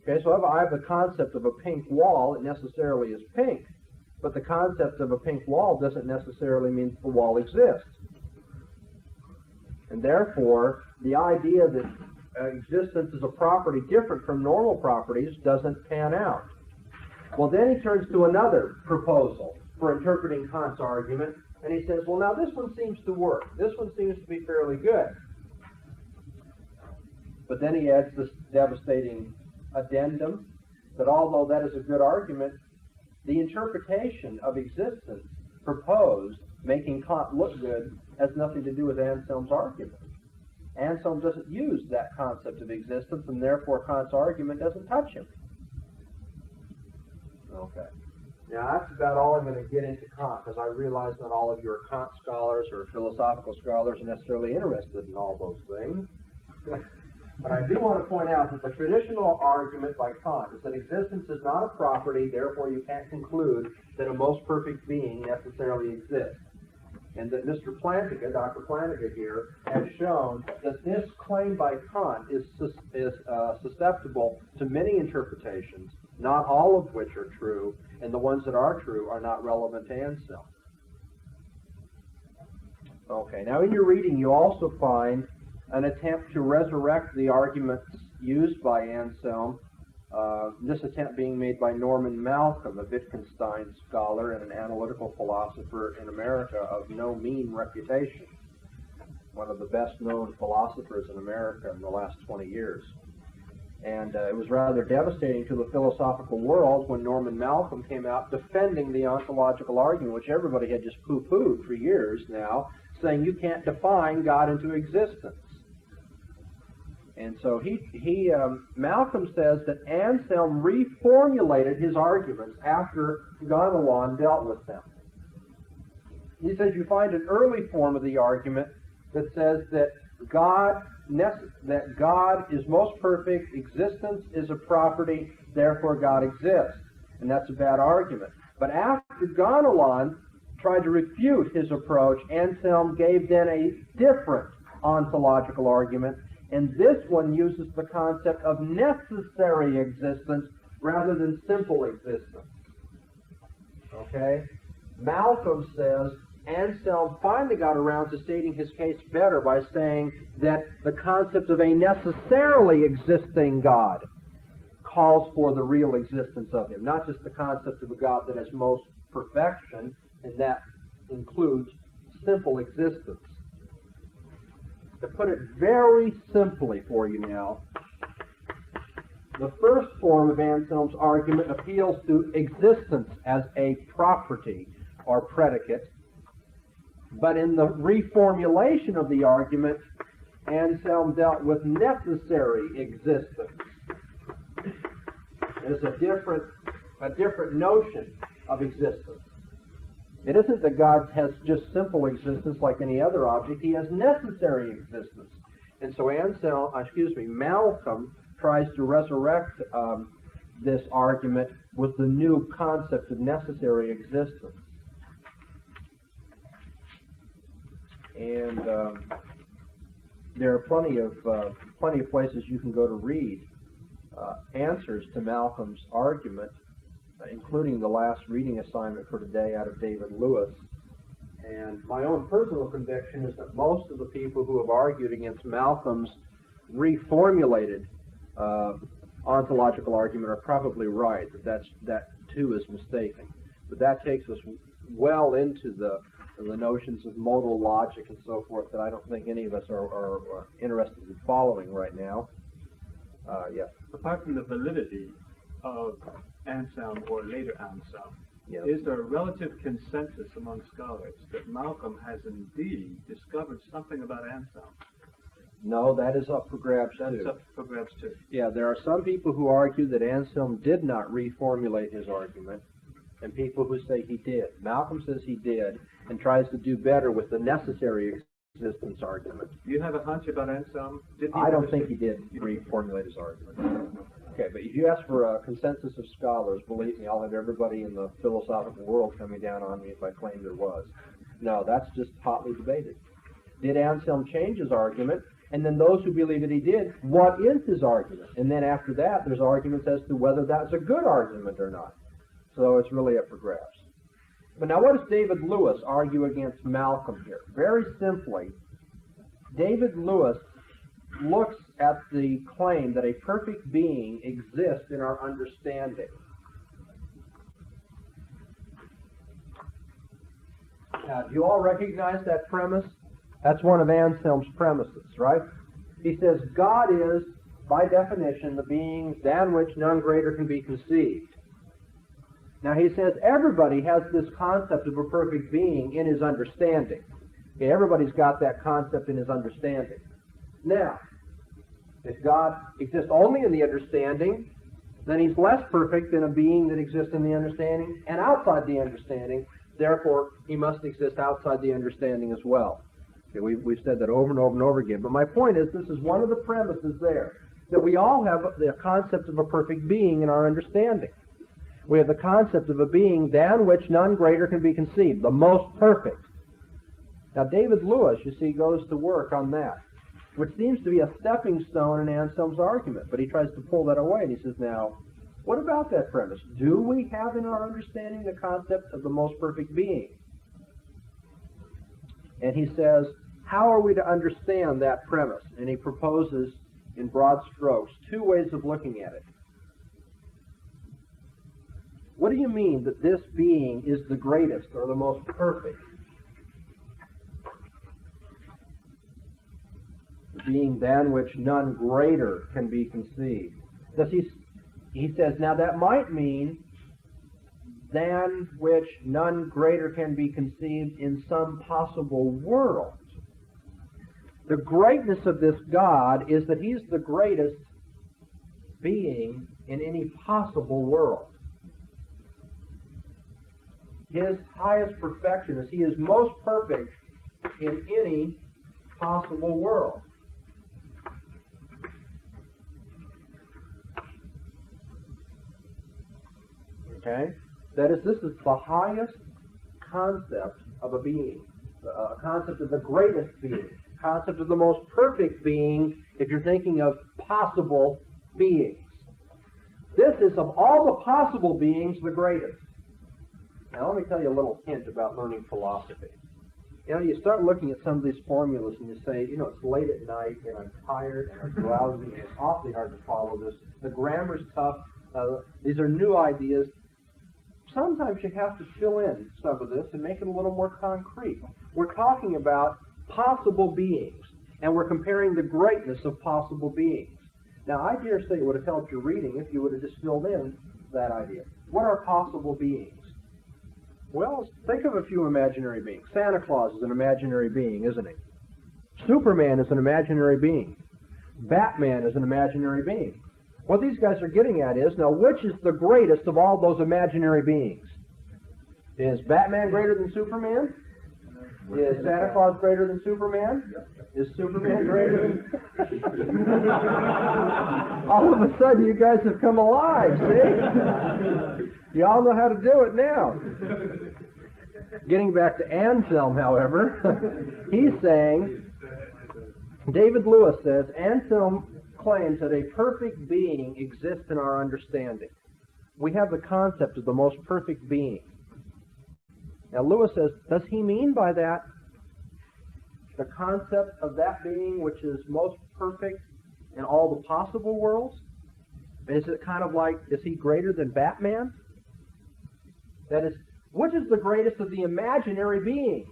Okay, so if I have the concept of a pink wall, it necessarily is pink. But the concept of a pink wall doesn't necessarily mean the wall exists. And therefore, the idea that existence is a property different from normal properties doesn't pan out. Well, then he turns to another proposal for interpreting Kant's argument, and he says, well, now this one seems to work. This one seems to be fairly good. But then he adds this devastating addendum that although that is a good argument, the interpretation of existence proposed, making Kant look good, has nothing to do with Anselm's argument. Anselm doesn't use that concept of existence, and therefore Kant's argument doesn't touch him. Okay. Now that's about all I'm going to get into Kant, because I realize not all of you are Kant scholars or philosophical scholars are necessarily interested in all those things. But I do want to point out that the traditional argument by Kant is that existence is not a property, therefore you can't conclude that a most perfect being necessarily exists. And that Mr. Plantinga, Dr. Plantinga here, has shown that this claim by Kant is susceptible to many interpretations, not all of which are true, and the ones that are true are not relevant to Anselm. Okay, now in your reading you also find an attempt to resurrect the arguments used by Anselm, this attempt being made by Norman Malcolm, a Wittgenstein scholar and an analytical philosopher in America of no mean reputation, one of the best-known philosophers in America in the last 20 years. And it was rather devastating to the philosophical world when Norman Malcolm came out defending the ontological argument, which everybody had just poo-pooed for years now, saying you can't define God into existence. And so Malcolm says that Anselm reformulated his arguments after Gonalon dealt with them. He says you find an early form of the argument that says that God is most perfect, existence is a property, therefore God exists. And that's a bad argument. But after Gonalon tried to refute his approach, Anselm gave then a different ontological argument. And this one uses the concept of necessary existence rather than simple existence. Okay? Malcolm says Anselm finally got around to stating his case better by saying that the concept of a necessarily existing God calls for the real existence of him, not just the concept of a God that has most perfection, and that includes simple existence. To put it very simply for you now, the first form of Anselm's argument appeals to existence as a property or predicate, but in the reformulation of the argument, Anselm dealt with necessary existence. It is a different notion of existence. It isn't that God has just simple existence like any other object. He has necessary existence. And so Malcolm tries to resurrect this argument with the new concept of necessary existence. And there are plenty of places you can go to read answers to Malcolm's argument, including the last reading assignment for today out of David Lewis. And my own personal conviction is that most of the people who have argued against Malcolm's reformulated ontological argument are probably right, that too is mistaken. But that takes us well into the notions of modal logic and so forth that I don't think any of us are interested in following right now. Yes. Apart from the validity of Anselm or later Anselm, Yes. is there a relative consensus among scholars that Malcolm has indeed discovered something about Anselm? No, that is up for grabs That's too. up for grabs too. Yeah, there are some people who argue that Anselm did not reformulate his argument, and people who say he did. Malcolm says he did, and tries to do better with the necessary existence argument. Do you have a hunch about Anselm? I don't think he did reformulate his argument. Okay, but if you ask for a consensus of scholars, believe me, I'll have everybody in the philosophical world coming down on me if I claim there was. No, that's just hotly debated. Did Anselm change his argument? And then those who believe that he did, what is his argument? And then after that, there's arguments as to whether that's a good argument or not. So it's really up for grabs. But now what does David Lewis argue against Malcolm here? Very simply, David Lewis looks at the claim that a perfect being exists in our understanding. Now, do you all recognize that premise? That's one of Anselm's premises, right? He says, God is, by definition, the being than which none greater can be conceived. Now, he says everybody has this concept of a perfect being in his understanding. Okay, everybody's got that concept in his understanding. Now, if God exists only in the understanding, then he's less perfect than a being that exists in the understanding and outside the understanding. Therefore, he must exist outside the understanding as well. Okay, we've said that over and over and over again. But my point is, this is one of the premises there, that we all have the concept of a perfect being in our understanding. We have the concept of a being than which none greater can be conceived, the most perfect. Now, David Lewis, you see, goes to work on that, which seems to be a stepping stone in Anselm's argument, but he tries to pull that away, and he says, now, what about that premise? Do we have in our understanding the concept of the most perfect being? And he says, how are we to understand that premise? And he proposes, in broad strokes, two ways of looking at it. What do you mean that this being is the greatest or the most perfect? The being than which none greater can be conceived. He says, now that might mean than which none greater can be conceived in some possible world. The greatness of this God is that he's the greatest being in any possible world. His highest perfection is he is most perfect in any possible world. Okay? That is, this is the highest concept of a being, a concept of the greatest being, concept of the most perfect being, if you're thinking of possible beings. This is, of all the possible beings, the greatest. Now, let me tell you a little hint about learning philosophy. You know, you start looking at some of these formulas and you say, you know, it's late at night and I'm tired and I'm drowsy and it's awfully hard to follow this. The grammar's tough. These are new ideas. Sometimes you have to fill in some of this and make it a little more concrete. We're talking about possible beings, and we're comparing the greatness of possible beings. Now, I dare say it would have helped your reading if you would have just filled in that idea. What are possible beings? Well, think of a few imaginary beings. Santa Claus is an imaginary being, isn't he? Superman is an imaginary being. Batman is an imaginary being. What these guys are getting at is, now, which is the greatest of all those imaginary beings? Is Batman greater than Superman? Is Santa Claus greater than Superman? Is Superman greater than... All of a sudden, you guys have come alive, see? You all know how to do it now. Getting back to Anselm, however, he's saying, David Lewis says, Anselm claims that a perfect being exists in our understanding. We have the concept of the most perfect being. Now, Lewis says, does he mean by that the concept of that being which is most perfect in all the possible worlds? Is it kind of like, is he greater than Batman? That is, which is the greatest of the imaginary beings?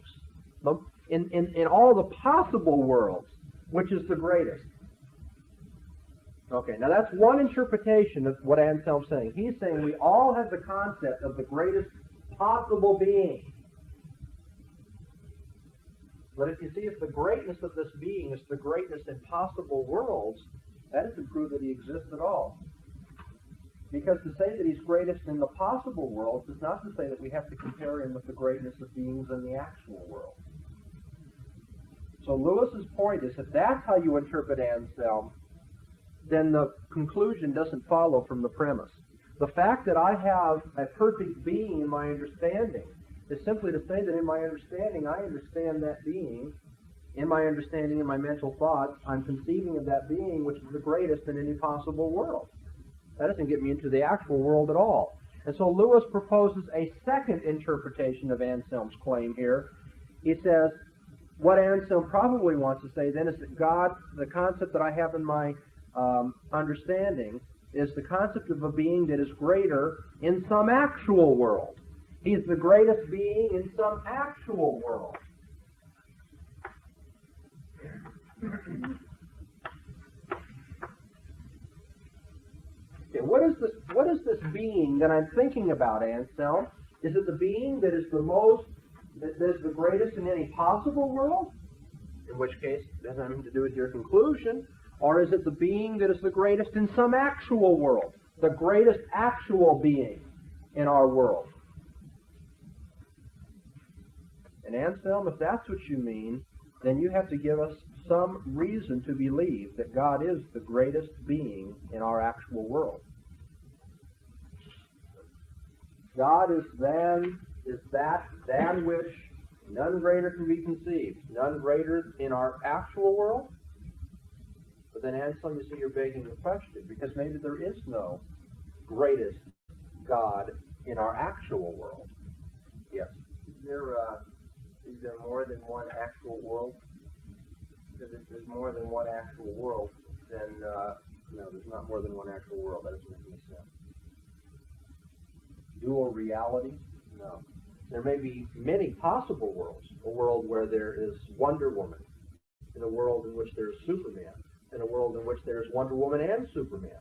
In all the possible worlds, which is the greatest? Okay, now that's one interpretation of what Anselm's saying. He's saying we all have the concept of the greatest possible being. But if you see, if the greatness of this being is the greatness in possible worlds, that doesn't prove that he exists at all. Because to say that he's greatest in the possible worlds is not to say that we have to compare him with the greatness of beings in the actual world. So Lewis's point is, if that's how you interpret Anselm, then the conclusion doesn't follow from the premise. The fact that I have a perfect being in my understanding is simply to say that in my understanding, I understand that being. In my understanding, in my mental thoughts, I'm conceiving of that being which is the greatest in any possible world. That doesn't get me into the actual world at all. And so Lewis proposes a second interpretation of Anselm's claim here. He says, what Anselm probably wants to say then is that God, the concept that I have in my understanding, is the concept of a being that is greater in some actual world. He's the greatest being in some actual world. Okay, what is this being that I'm thinking about, Anselm? Is it the being that is that is the greatest in any possible world? In which case, it doesn't have anything to do with your conclusion. Or is it the being that is the greatest in some actual world? The greatest actual being in our world? And Anselm, if that's what you mean, then you have to give us some reason to believe that God is the greatest being in our actual world. God is that than which none greater can be conceived. None greater in our actual world? But then, Anselm, you see, you're begging the question, because maybe there is no greatest God in our actual world. Yes. Is there more than one actual world? Because if there's more than one actual world, then No, there's not more than one actual world. That doesn't make any sense. Dual reality? No. There may be many possible worlds. A world where there is Wonder Woman, in a world in which there's Superman, in a world in which there's Wonder Woman and Superman,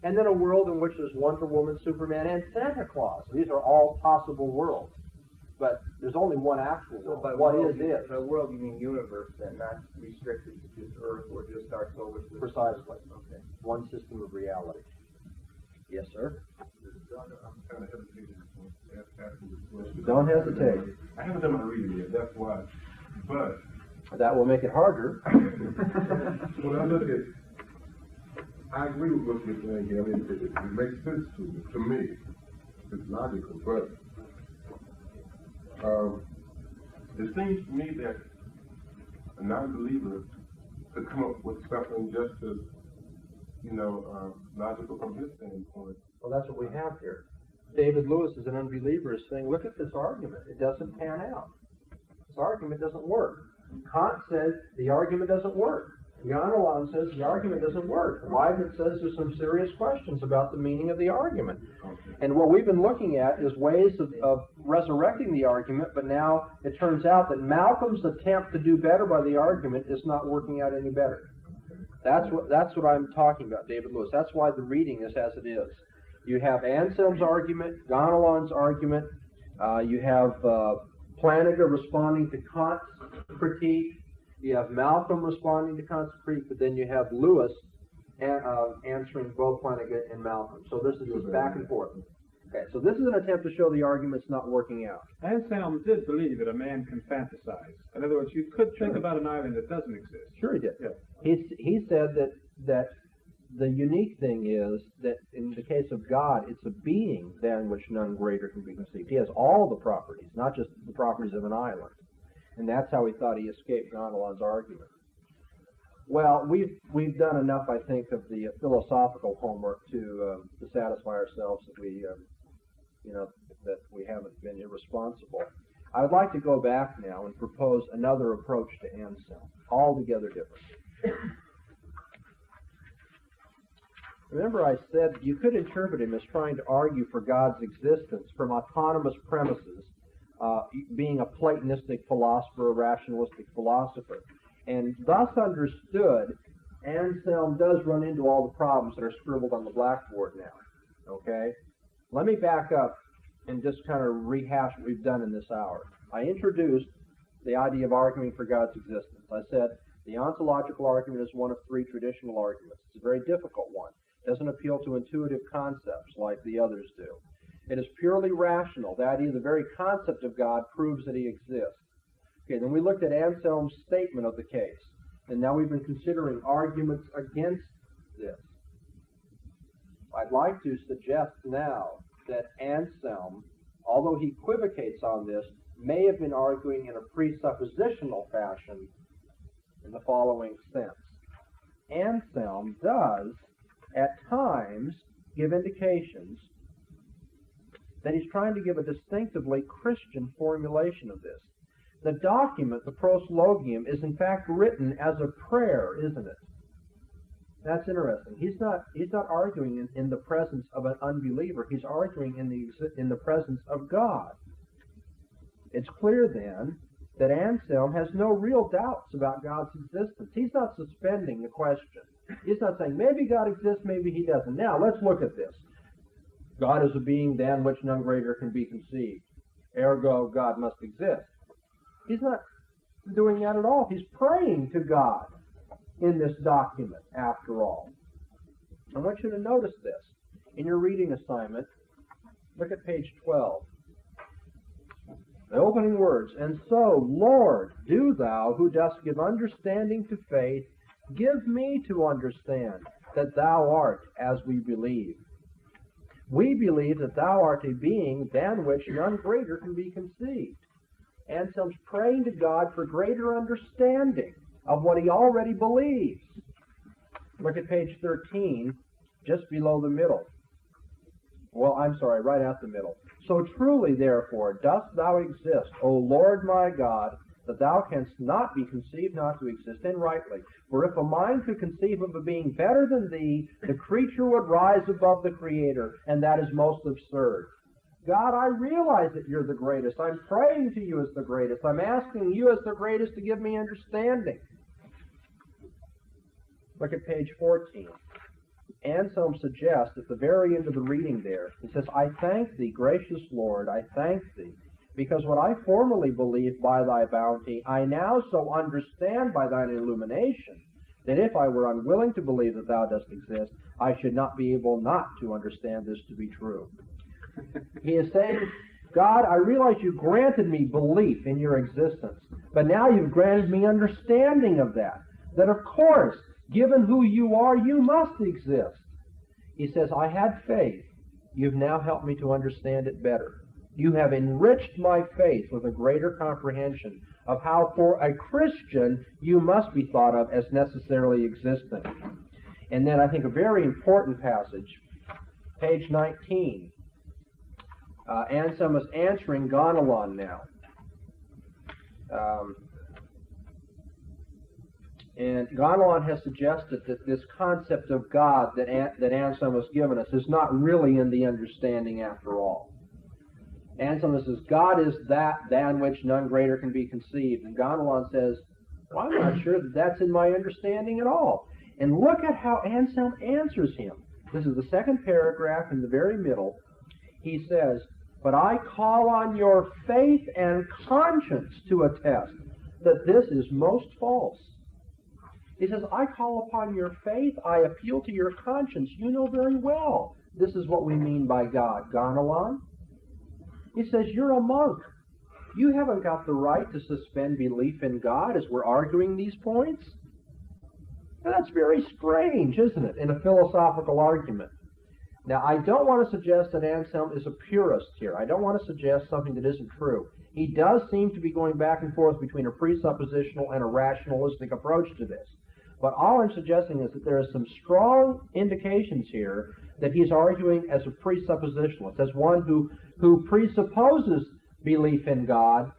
and then a world in which there's Wonder Woman, Superman, and Santa Claus. These are all possible worlds. But there's only one actual world. by What world, is it? By world, you mean universe, then, not restricted to just Earth or just our solar system. Precisely. Okay. One system of reality. Yes, sir? I'm kind of hesitating on asking this question. Don't hesitate. I haven't done my reading yet, that's why. But That will make it harder. when I look at, I agree with what you're saying here. I mean, it makes sense to me. It's logical, but it seems to me that a non-believer could come up with something just as, logical from his standpoint. Well, that's what we have here. David Lewis is an unbeliever, is saying, look at this argument. It doesn't pan out. This argument doesn't work. Kant says the argument doesn't work. Ganelon says the argument doesn't work. Leibniz says there's some serious questions about the meaning of the argument. And what we've been looking at is ways of resurrecting the argument, but now it turns out that Malcolm's attempt to do better by the argument is not working out any better. That's what I'm talking about, David Lewis. That's why the reading is as it is. You have Anselm's argument, Ganelon's argument, you have Plantinga responding to Kant's critique, you have Malcolm responding to Kant's critique, but then you have Lewis answering both Plantinga and Malcolm. So this is just back and forth. Okay, so this is an attempt to show the argument's not working out. Anselm did believe that a man can fantasize. In other words, you could think about an island that doesn't exist. Sure he did. Yeah. He said that the unique thing is that in the case of God, it's a being than which none greater can be conceived. He has all the properties, not just the properties of an island. And that's how he thought he escaped Ganelon's argument. Well, we've done enough, I think, of the philosophical homework to satisfy ourselves that we haven't been irresponsible. I would like to go back now and propose another approach to Anselm, altogether different. Remember I said you could interpret him as trying to argue for God's existence from autonomous premises, being a Platonistic philosopher, a rationalistic philosopher. And thus understood, Anselm does run into all the problems that are scribbled on the blackboard now. Okay? Let me back up and just kind of rehash what we've done in this hour. I introduced the idea of arguing for God's existence. I said the ontological argument is one of three traditional arguments. It's a very difficult one. It doesn't appeal to intuitive concepts like the others do. It is purely rational. That is, the very concept of God proves that he exists. Okay, then we looked at Anselm's statement of the case. And now we've been considering arguments against this. I'd like to suggest now that Anselm, although he equivocates on this, may have been arguing in a presuppositional fashion in the following sense. Anselm does, at times, give indications that he's trying to give a distinctively Christian formulation of this. The document, the proslogium, is in fact written as a prayer, isn't it? That's interesting. He's not arguing in the presence of an unbeliever. He's arguing in the presence of God. It's clear then that Anselm has no real doubts about God's existence. He's not suspending the question. He's not saying, maybe God exists, maybe he doesn't. Now, let's look at this. God is a being than which none greater can be conceived. Ergo, God must exist. He's not doing that at all. He's praying to God in this document, after all. I want you to notice this. In your reading assignment, look at page 12. The opening words, "And so, Lord, do thou, who dost give understanding to faith, give me to understand that thou art as we believe. We believe that thou art a being than which none greater can be conceived." Anselm's praying to God for greater understanding of what he already believes. Look at page 13, just below the middle. Well, I'm sorry, right at the middle. "So truly, therefore, dost thou exist, O Lord my God, that thou canst not be conceived not to exist, and rightly. For if a mind could conceive of a being better than thee, the creature would rise above the Creator, and that is most absurd. God, I realize that you're the greatest. I'm praying to you as the greatest. I'm asking you as the greatest to give me understanding." Look at page 14. Anselm suggests at the very end of the reading there, he says, "I thank thee, gracious Lord, I thank thee, because what I formerly believed by thy bounty, I now so understand by thine illumination, that if I were unwilling to believe that thou dost exist, I should not be able not to understand this to be true." He is saying, God, I realize you granted me belief in your existence, but now you've granted me understanding of that. That of course, given who you are, you must exist. He says, I had faith. You've now helped me to understand it better. You have enriched my faith with a greater comprehension of how for a Christian you must be thought of as necessarily existing. And then I think a very important passage, page 19. Anselm is answering Gonalon now. And Gonalon has suggested that this concept of God that Anselm has given us is not really in the understanding after all. Anselm says, God is that than which none greater can be conceived. And Gonalon says, well, I'm not sure that that's in my understanding at all. And look at how Anselm answers him. This is the second paragraph in the very middle. He says, but I call on your faith and conscience to attest that this is most false. He says, I call upon your faith, I appeal to your conscience. You know very well this is what we mean by God. Gonalon? He says, you're a monk. You haven't got the right to suspend belief in God as we're arguing these points. Now, that's very strange, isn't it, in a philosophical argument? Now, I don't want to suggest that Anselm is a purist here. I don't want to suggest something that isn't true. He does seem to be going back and forth between a presuppositional and a rationalistic approach to this. But all I'm suggesting is that there are some strong indications here that he's arguing as a presuppositionalist, as one who presupposes belief in God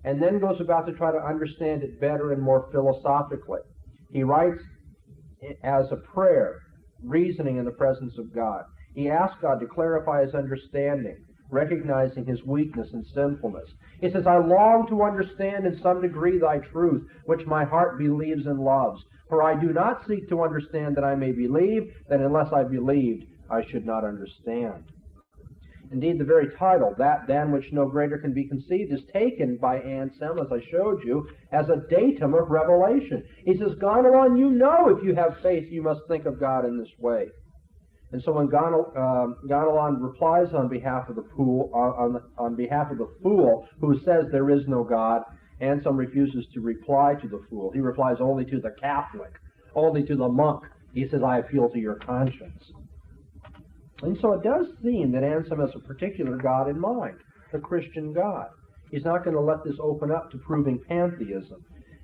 and then goes about to try to understand it better and more philosophically. He writes as a prayer, reasoning in the presence of God. He asks God to clarify his understanding, recognizing his weakness and sinfulness. He says, I long to understand in some degree thy truth, which my heart believes and loves. For I do not seek to understand that I may believe, that unless I believed, I should not understand. Indeed, the very title, that than which no greater can be conceived, is taken by Anselm, as I showed you, as a datum of revelation. He says, Gonalon, you know if you have faith, you must think of God in this way. And so when Gonalon replies on behalf of the fool, on behalf of the fool who says there is no God, Anselm refuses to reply to the fool. He replies only to the Catholic, only to the monk. He says, I appeal to your conscience. And so it does seem that Anselm has a particular God in mind, the Christian God. He's not going to let this open up to proving pantheism.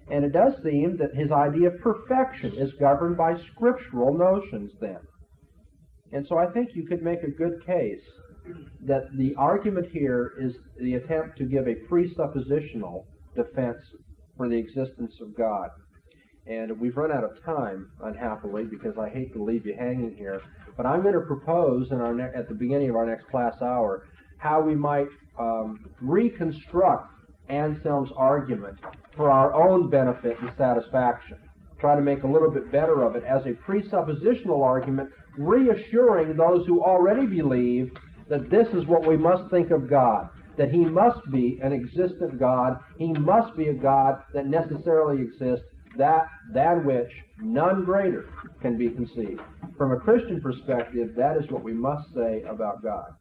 And it does seem that his idea of perfection is governed by scriptural notions then. And so I think you could make a good case that the argument here is the attempt to give a presuppositional defense for the existence of God. And we've run out of time, unhappily, because I hate to leave you hanging here. But I'm going to propose at the beginning of our next class hour how we might reconstruct Anselm's argument for our own benefit and satisfaction. Try to make a little bit better of it as a presuppositional argument, reassuring those who already believe that this is what we must think of God, that He must be an existent God, He must be a God that necessarily exists, than which none greater can be conceived. From a Christian perspective, that is what we must say about God.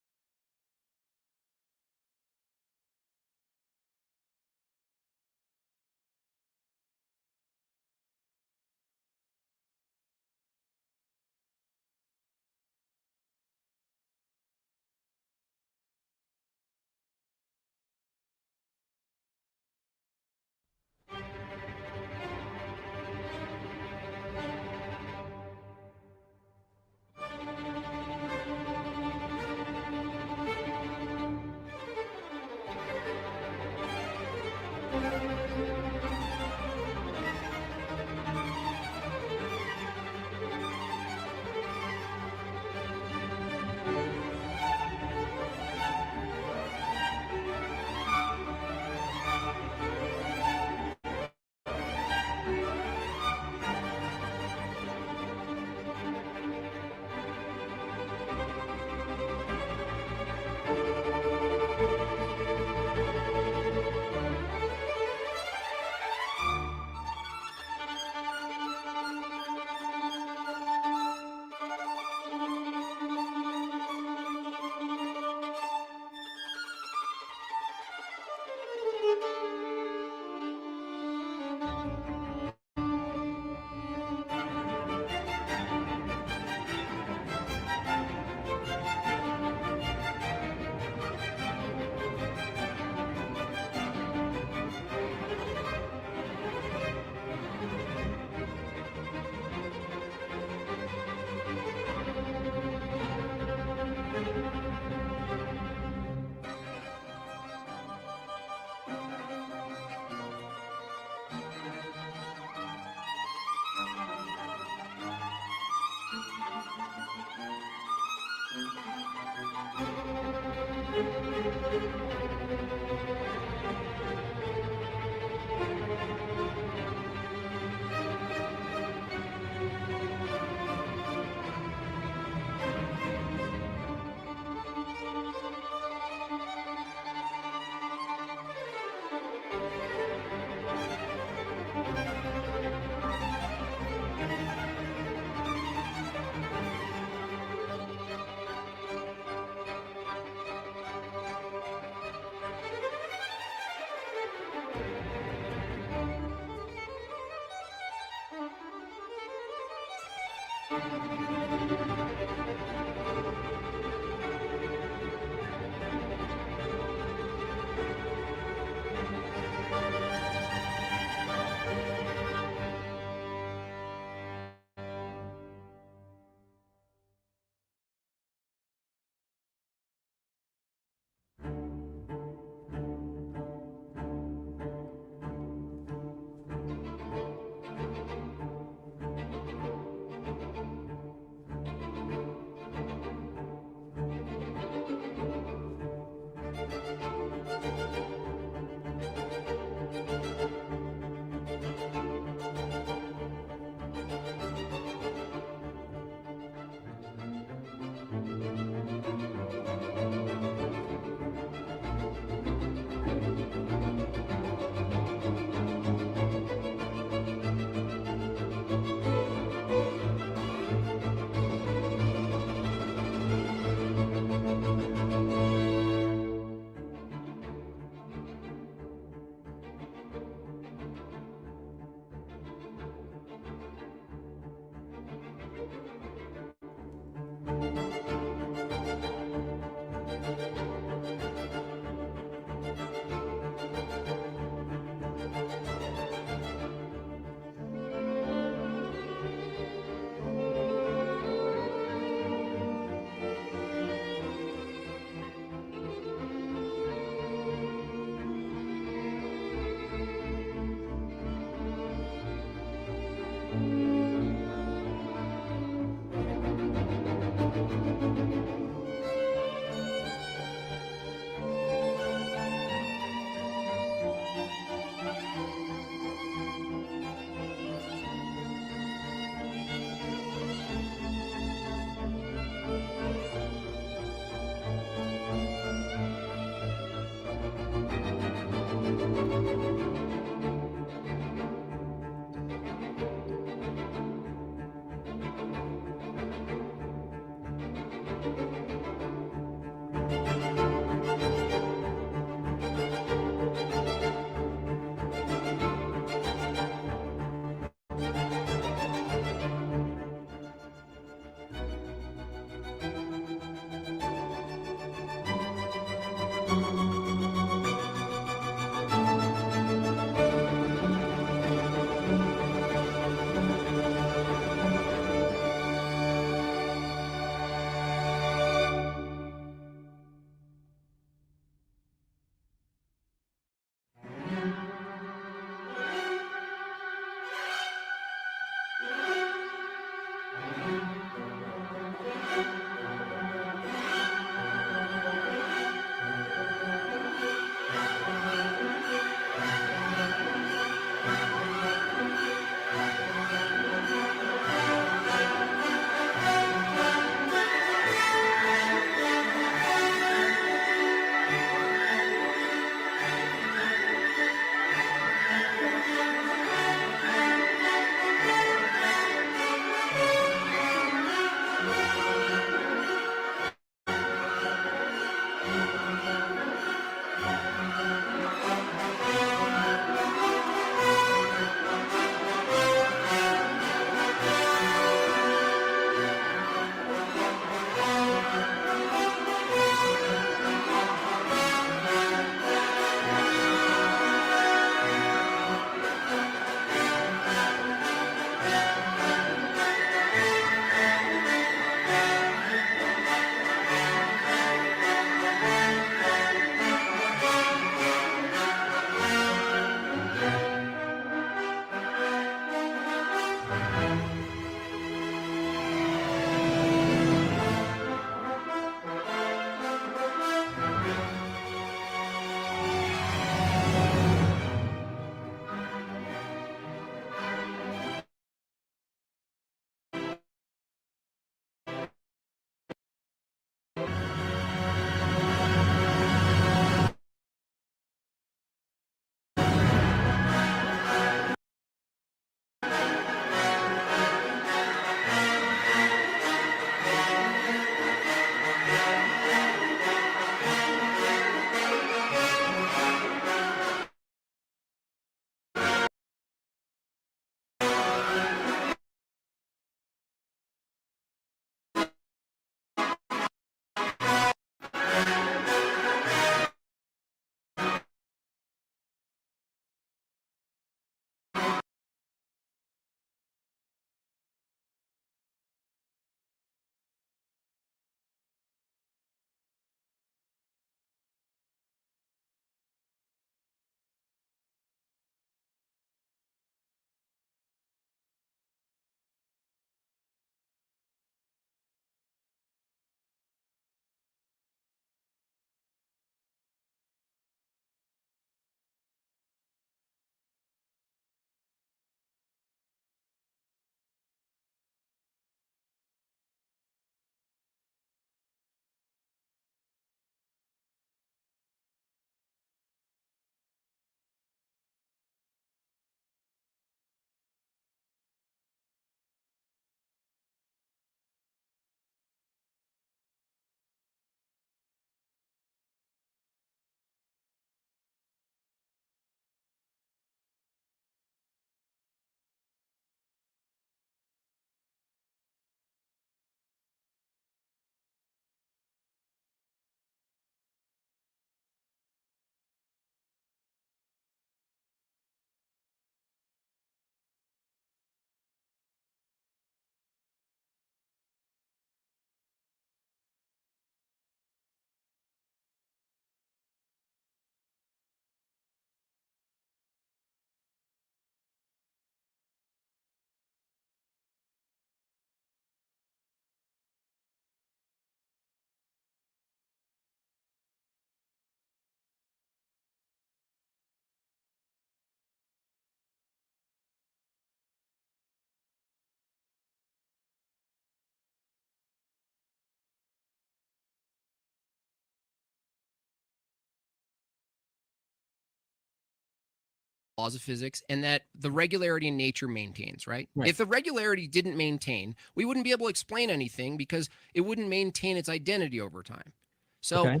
laws of physics and that the regularity in nature maintains, right? Right. If the regularity didn't maintain, we wouldn't be able to explain anything because it wouldn't maintain its identity over time. So Okay.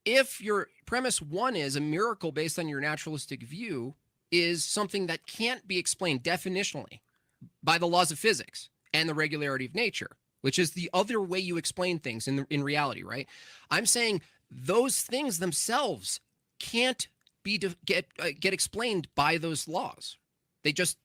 if your premise one is a miracle based on your naturalistic view is something that can't be explained definitionally by the laws of physics and the regularity of nature, which is the other way you explain things in reality, right? I'm saying those things themselves can't get explained by those laws. They just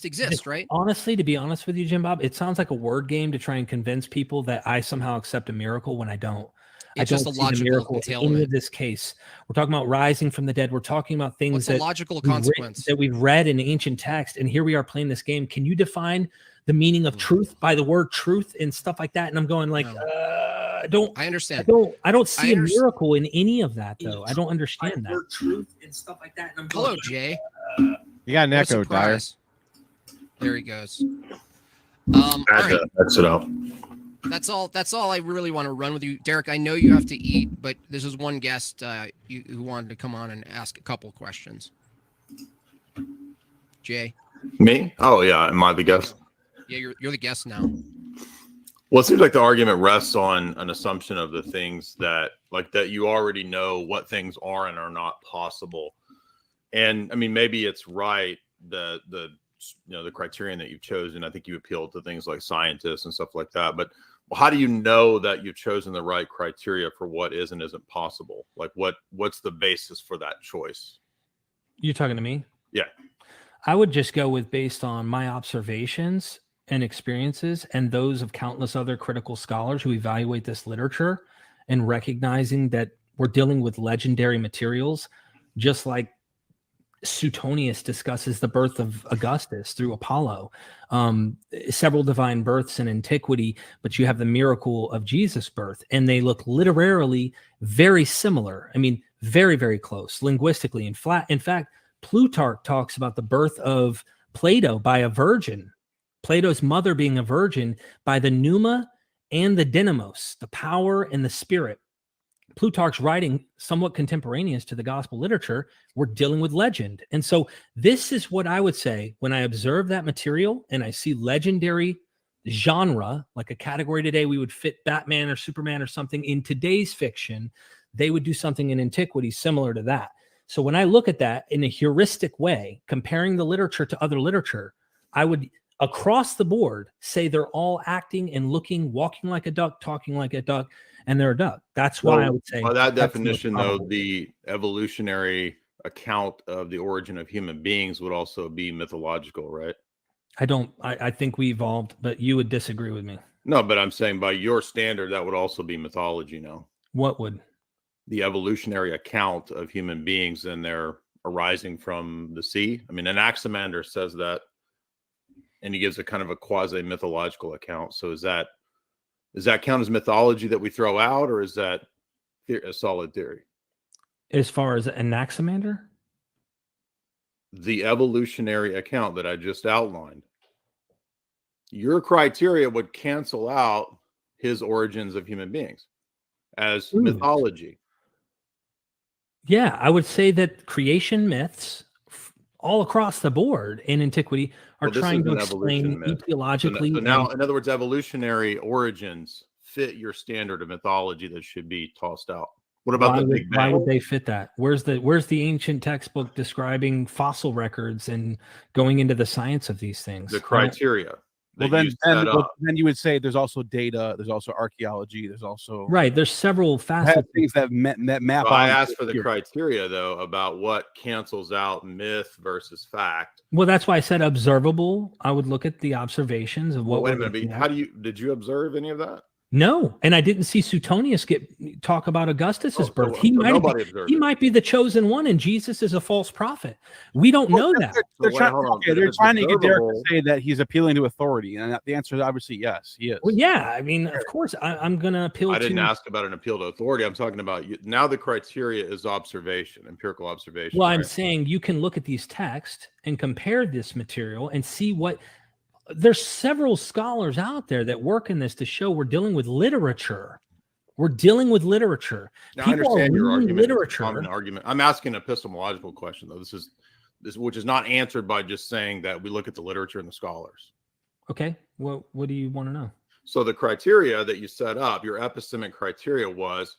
exist, right? Honestly, to be honest with you, Jim Bob, it sounds like a word game to try and convince people that I somehow accept a miracle when I don't. It's I just don't a see the logical miracle in any entailment. of this case. We're talking about rising from the dead. We're talking about things What's the that logical we've consequence? that we've read in ancient text, and here we are playing this game. Can you define the meaning of truth by the word truth and stuff like that? And I'm going like, I understand. I don't see a understand. miracle in any of that though. I don't understand that. Truth and stuff like that. And I'm Hello, Jay. You got an What a echo, Dyer. surprise. There he goes. All right. Exit out. That's all I really want to run with you, Derek. I know you have to eat, but this is one guest who wanted to come on and ask a couple questions. Jay. Me? Oh yeah, am I the guest? Yeah, you're the guest now. Well, it seems like the argument rests on an assumption of the things that you already know what things are and are not possible. And I mean, maybe it's right, the criterion that you've chosen. I think you appeal to things like scientists and stuff like that. But how do you know that you've chosen the right criteria for what is and isn't possible? Like what's the basis for that choice? You're talking to me? Yeah. I would just go with based on my observations and experiences and those of countless other critical scholars who evaluate this literature and recognizing that we're dealing with legendary materials, just like Suetonius discusses the birth of Augustus through Apollo, several divine births in antiquity, but you have the miracle of Jesus' birth, and they look literarily very similar. I mean, very, very close linguistically. In fact, Plutarch talks about the birth of Plato by a virgin, Plato's mother being a virgin, by the pneuma and the dynamos, the power and the spirit. Plutarch's writing somewhat contemporaneous to the gospel literature. We're dealing with legend. And so this is what I would say when I observe that material and I see legendary genre, like a category today, we would fit Batman or Superman or something. In today's fiction, they would do something in antiquity similar to that. So when I look at that in a heuristic way, comparing the literature to other literature, I would across the board say they're all acting and looking, walking like a duck, talking like a duck, and they're a duck. That's why I would say. By that definition, though, the evolutionary account of the origin of human beings would also be mythological, right? I think we evolved, but you would disagree with me. No, but I'm saying by your standard, that would also be mythology now. What would? The evolutionary account of human beings and their arising from the sea. I mean, Anaximander says that, and he gives a kind of a quasi-mythological account. So does that count as mythology that we throw out, or is that a solid theory? As far as Anaximander? The evolutionary account that I just outlined. Your criteria would cancel out his origins of human beings as mythology. Yeah, I would say that creation myths all across the board in antiquity are trying to explain etiologically. So now, in other words, evolutionary origins fit your standard of mythology that should be tossed out. What about the Big Bang? Why would they fit that? Where's the ancient textbook describing fossil records and going into the science of these things? The criteria. Well, then you would say there's also data, there's also archaeology, there's also there's several facets things that map. I asked for the criteria though about what cancels out myth versus fact. Well, that's why I said observable. I would look at the observations of what. Wait a minute, did you observe any of that? No, and I didn't see Suetonius talk about Augustus's birth. He might be the chosen one, and Jesus is a false prophet. We don't know that. They're trying to get Derek to say that he's appealing to authority, and the answer is obviously yes, he is. Well, yeah, I mean, of course, I'm going to appeal. I didn't ask about an appeal to authority. I'm talking about now. The criteria is observation, empirical observation. Well, I'm saying you can look at these texts and compare this material and see what. There's several scholars out there that work in this to show we're dealing with literature. We're dealing with literature. Now, I understand your argument. Literature. I'm asking an epistemological question, though. which is not answered by just saying that we look at the literature and the scholars. Okay. Well, what do you want to know? So the criteria that you set up, your epistemic criteria, was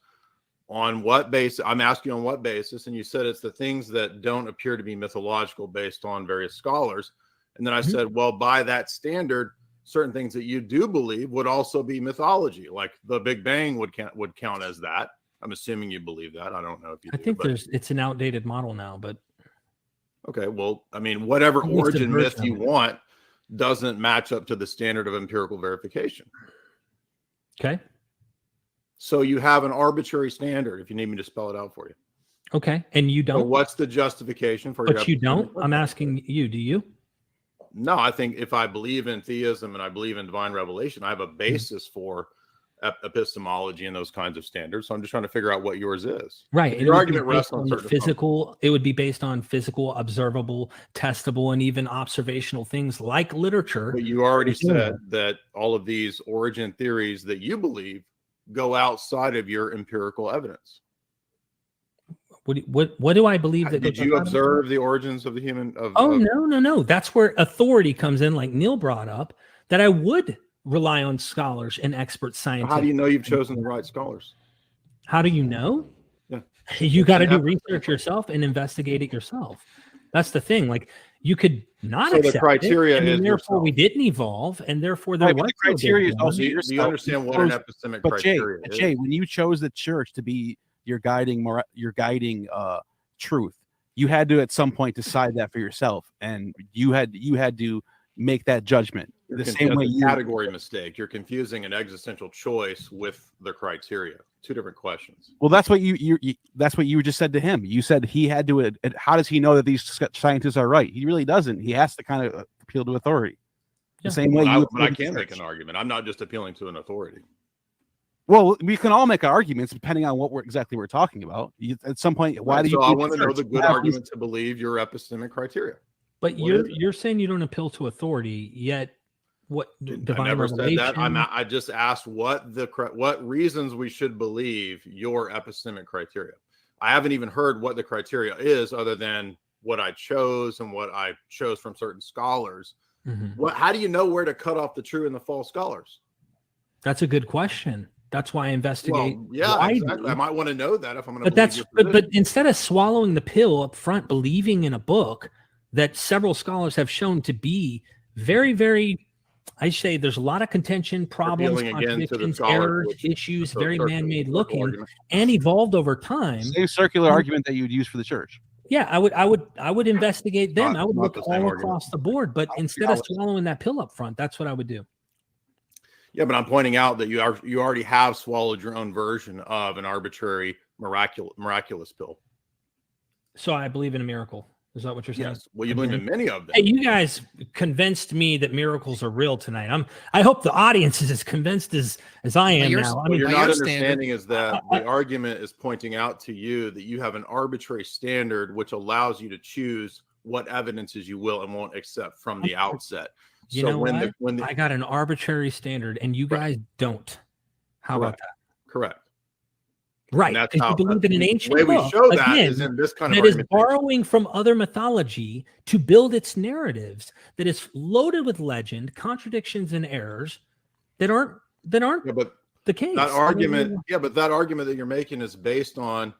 on what basis? I'm asking on what basis, and you said it's the things that don't appear to be mythological based on various scholars. And then I said, well, by that standard, certain things that you do believe would also be mythology, like the Big Bang would count as that. I'm assuming you believe that. I don't know if you. I think it's an outdated model now, but okay. Well, I mean, whatever origin myth you want doesn't match up to the standard of empirical verification. Okay. So you have an arbitrary standard. If you need me to spell it out for you. Okay, and you don't. So what's the justification for? But you don't. I'm asking you. Do you? No, I think if I believe in theism and I believe in divine revelation, I have a basis for epistemology and those kinds of standards. So I'm just trying to figure out what yours is. Right. Your argument rests on the physical. It would be based on physical, observable, testable, and even observational things like literature. But you already said that all of these origin theories that you believe go outside of your empirical evidence. What do I believe that? Did you observe the origins of the human? No. That's where authority comes in, like Neil brought up. That I would rely on scholars and expert scientists. How do you know you've chosen the right scholars? How do you know? Yeah. You got to do research yourself and investigate it yourself. That's the thing. Like you could not accept the criteria it, and is therefore we didn't evolve, and therefore there was the criteria is also do you understand what an epistemic criteria is? Jay, when you chose the church to be your guiding truth, you had to at some point decide that for yourself, and you had to make that judgment. The same way category mistake. You're confusing an existential choice with the criteria. Two different questions. Well, that's what that's what you just said to him. You said he had to. How does he know that these scientists are right? He really doesn't. He has to kind of appeal to authority. The same way. But I can make an argument. I'm not just appealing to an authority. Well, we can all make arguments depending on what we're talking about. At some point, why do you? So I want to know the good argument to believe your epistemic criteria. But you're saying you don't appeal to authority, yet what divine I never revelation? said that. I just asked what reasons we should believe your epistemic criteria. I haven't even heard what the criteria is, other than what I chose and what I chose from certain scholars. How do you know where to cut off the true and the false scholars? That's a good question. That's why I investigate. Well, yeah, exactly. I might want to know that if I'm going to. But instead of swallowing the pill up front, believing in a book that several scholars have shown to be very, very, I say there's a lot of contention, problems, contradictions, errors, issues, very man-made looking, and evolved over time. Same circular argument that you would use for the church. Yeah, I would investigate them. I would look all across the board, but instead of swallowing that pill up front, that's what I would do. Yeah, but I'm pointing out that you already have swallowed your own version of an arbitrary miraculous pill. So I believe in a miracle. Is that what you're saying? Yes. Well, you believe in many of them. Hey, you guys convinced me that miracles are real tonight. I hope the audience is as convinced as I am now. What you're not understanding is that the argument is pointing out to you that you have an arbitrary standard which allows you to choose what evidences you will and won't accept from the outset. You know what? I got an arbitrary standard, and you guys don't. How about that? Correct. Right, because you believe in an ancient book. The way we show that again, is in this kind of that is borrowing from other mythology to build its narratives, that is loaded with legend, contradictions, and errors that aren't the case. That argument, but that argument that you're making is based on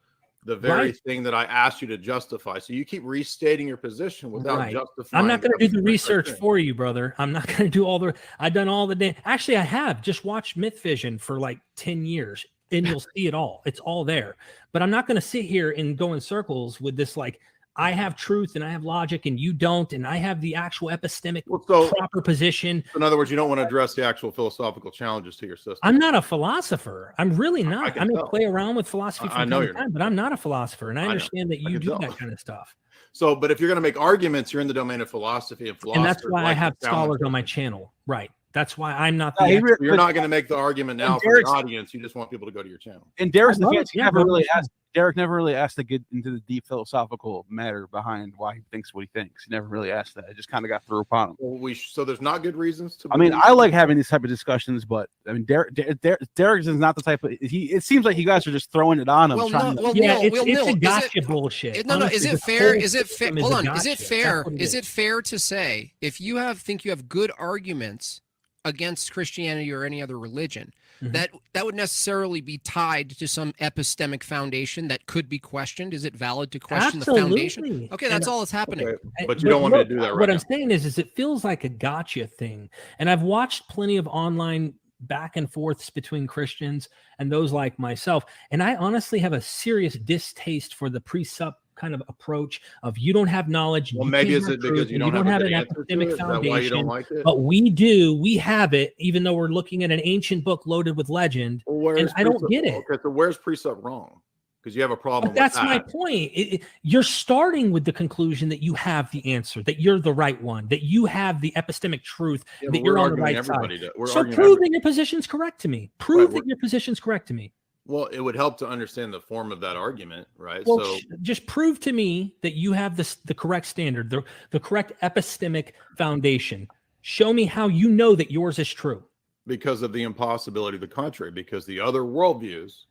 the very thing that I asked you to justify. So you keep restating your position without justifying. I'm not going to do the research for you, brother. I'm not going to do I've done all the actually I have just watched Myth Vision for like 10 years and you'll see it all. It's all there. But I'm not going to sit here and go in circles with this like I have truth and I have logic and you don't, and I have the actual epistemic proper position. In other words, you don't want to address the actual philosophical challenges to your system. I'm not a philosopher. I'm really not. I may play around with philosophy from time to time, but I'm not a philosopher, and I understand that you do that kind of stuff. So, but if you're going to make arguments, you're in the domain of philosophy and philosophy. And that's why I have scholars on my channel. Right. That's why I'm not. You're not going to make the argument now for the audience. You just want people to go to your channel. And Derek's defense, he never really asked. Derek never really asked to get into the deep philosophical matter behind why he thinks what he thinks. He never really asked that. It just kind of got through upon him. Well, so there's not good reasons to. I mean, I like having these type of discussions, but I mean, Derek is not the type of. It seems like you guys are just throwing it on him. Well, trying no, to, well, Yeah, Neil, it's a Neil, gotcha bullshit. No, Honestly, is it the fair? whole Is it fair? system is Hold a on. gotcha. Is it That's fair? what it Is it fair to say if you think you have good arguments against Christianity or any other religion, that would necessarily be tied to some epistemic foundation that could be questioned? Is it valid to question the foundation? Absolutely. Okay, that's all that's happening. Okay, but you don't want me to do that right What now. I'm saying is it feels like a gotcha thing. And I've watched plenty of online back and forths between Christians and those like myself. And I honestly have a serious distaste for the precept kind of approach of you don't have knowledge. Well, you maybe can't it's have because truth, you and don't have a an good answer to epistemic it? Is that why you foundation. don't like it? But we do. We have it, even though we're looking at an ancient book loaded with legend. Well, And I don't get it. Okay, so where's precept wrong? Because you have a problem. But that's with my that. point. You're starting with the conclusion that you have the answer, that you're the right one, that you have the epistemic truth, Yeah, that but you're we're on the arguing right side. everybody we're So arguing prove that your position's correct to me. Prove Right, that your position's correct to me. Well, it would help to understand the form of that argument, right? Well, so just prove to me that you have the correct standard, the correct epistemic foundation. Show me how you know that yours is true. because of the impossibility of the contrary, because the other worldviews,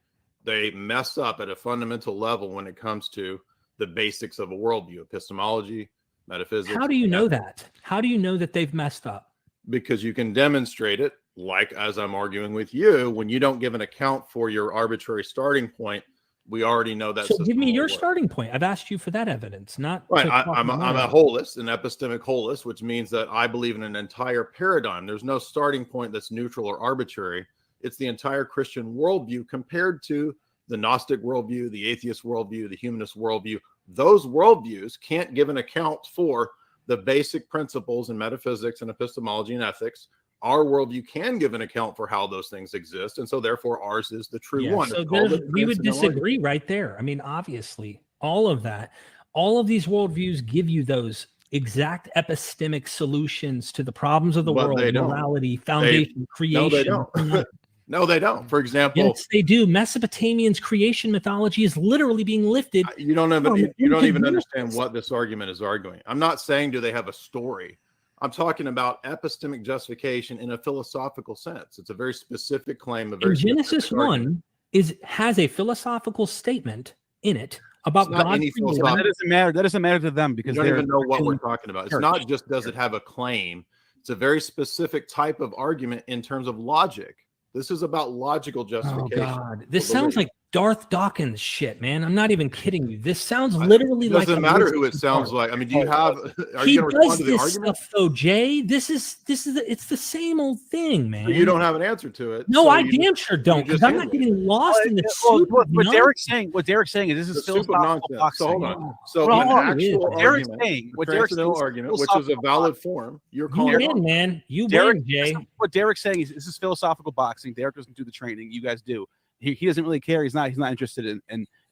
they mess up at a fundamental level when it comes to the basics of a worldview, epistemology, metaphysics. How do you know that? How do you know that they've messed up? Because you can demonstrate it, like as I'm arguing with you, when you don't give an account for your arbitrary starting point, we already know that. So give me system your won't work. starting point. I've asked you for that evidence, not. Right. to talk I'm about a it. holist, an epistemic holist, which means that I believe in an entire paradigm. There's no starting point that's neutral or arbitrary. It's the entire Christian worldview compared to the Gnostic worldview, the atheist worldview, the humanist worldview. Those worldviews can't give an account for the basic principles in metaphysics and epistemology and ethics. Our worldview can give an account for how those things exist, and so therefore ours is the true Yeah, one. so It's called we would transcendental argument. disagree right there. I mean, obviously, all of that, all of these worldviews give you those exact epistemic solutions to the problems of the But world, they don't. morality, foundation, creation. No, they don't. No, they don't. For example, Yes, they do. Mesopotamians' creation mythology is literally being lifted. you don't even from you don't even into understand this. what this argument is arguing. I'm not saying do they have a story. I'm talking about epistemic justification in a philosophical sense. It's a very specific claim. A very In Genesis specific argument. 1 has a philosophical statement in it about It's not God. any creating- But that doesn't matter. That doesn't matter to them because You don't they're even know what we're Christian talking about. It's church. not just does it have a claim. It's a very specific type of argument in terms of logic. This is about logical Oh justification. God, this for sounds belief. like Darth Dawkins shit, man. I'm not even kidding you. This sounds literally It like doesn't a matter Linkin who it sounds Park. like. I mean, do you have? Are He you going to respond does to the this argument? stuff though, Jay. This is it's the same old thing, man. So you don't have an answer to it. No, so I you damn just- sure don't, you because just I'm not handle it. getting lost in the Well, soup of what Derek's nonsense. saying is this The is soup of philosophical nonsense. boxing. So hold on. So Well, an hold on, actual it is. Derek's argument, saying- a what Derek's transcendental saying is argument, which is a philosophical valid form, you're You calling it win, wrong. man. You Derek, win, Jay. what Derek's saying is this is philosophical boxing. Derek doesn't do the training. You guys do. He doesn't really care. He's not interested in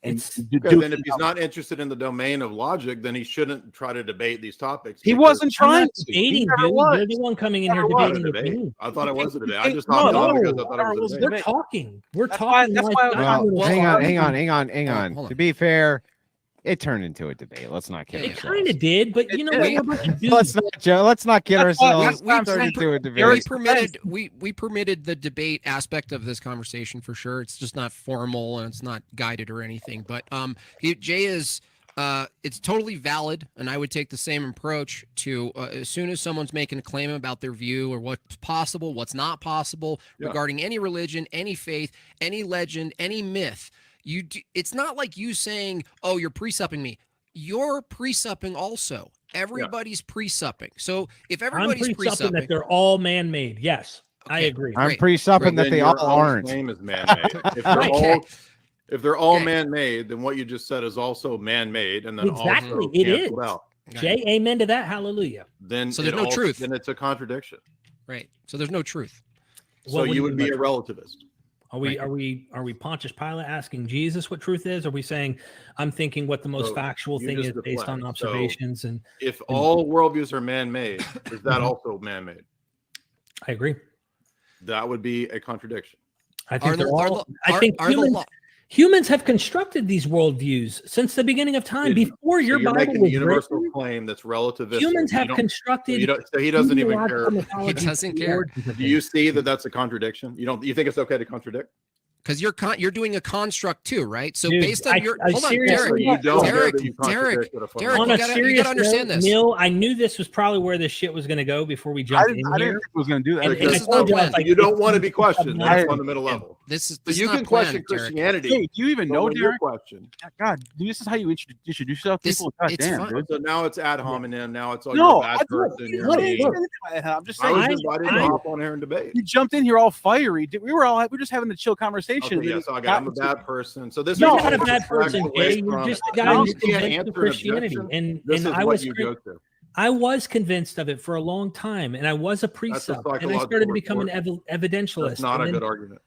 It's- Okay, then if he's not interested in the domain of logic, then he shouldn't try to debate these topics. He because- wasn't I'm trying not to. debating, He never dude. was. You're the one coming in Never here was. debating with debate. me. I thought it was a debate. I just No, hopped on no, because I thought it was a no, debate. We're talking. We're That's talking. why- that's like why- that's Well, what it's hang on, arguing. hang on. Hold on. To be fair, it turned into a debate. Let's not kid It ourselves. kind of did, but you know what? did. We're a bunch of dudes. Let's not, Joe. Let's not kid That's why- ourselves. that's why I'm It turned saying- into a debate. We permitted the debate aspect of this conversation for sure. It's just not formal and it's not guided or anything. But Jay is it's totally valid, and I would take the same approach to as soon as someone's making a claim about their view or what's possible, what's not possible regarding any religion, any faith, any legend, any myth. It's not like you saying, "Oh, you're presupping me." You're presupping also. Everybody's presupping. So if everybody's I'm presupping that presupping, they're all man-made. Yes, I Okay. agree. I'm Great. presupping that Then they your all own aren't. claim is man-made. If they're all man-made, then what you just said is also man-made, and then Exactly, also it canceled is. out. Jay, amen to that. Hallelujah. Then So there's it no also- truth. Then it's a contradiction. right? So there's no truth. So What you do would be mean a by- relativist. Are we Pontius Pilate asking Jesus what truth is? Are we saying I'm thinking what the most So factual you thing just is based on deflect. So observations? And If all worldviews are man-made, is that also man-made? I agree. That would be a contradiction. I think Are the- they're are all. the- I are- think are the humans, law- Humans have constructed these worldviews since the beginning of time. Before your you're Bible making was a universal written, claim that's relativistic. humans You have don't- constructed. So he doesn't even care. theological He doesn't care. Do you see that that's a contradiction? You think it's okay to contradict? Because you're doing a construct too, right? So Dude, based on your hold on, seriously- Derek, You don't know Derek, that you Derek, contradicted a Derek, On you a gotta serious understand note, this. Neil, I knew this was probably where this shit was going to go before we jumped in I didn't here. think it was going to do that. And This I is told not you, I was planned. like, You don't it's want to be not questioned planned. at a fundamental level. This is So you not can question planned, Derek. Christianity. Hey, do you even but know, when you're Derek? questioned. God, dude, this is how you introduce yourself to This- people. God it's damn, fine. dude. So now it's ad hominem. Now it's all No, you're a I bad don't. person. You're Look, mean. I'm just I saying. was invited to hop on here and debate. You jumped in here all fiery. We were just having a chill conversation. Okay, and so then I'm a bad person. So this You're is not a all bad person, distraction away Jay. You're from- just a guy Now who's you can't convinced answer of an Christianity. objection. And This is I what was you go to. I was convinced of it for a long time, and I was a precept, and I started to become an evidentialist. That's not and a then good argument.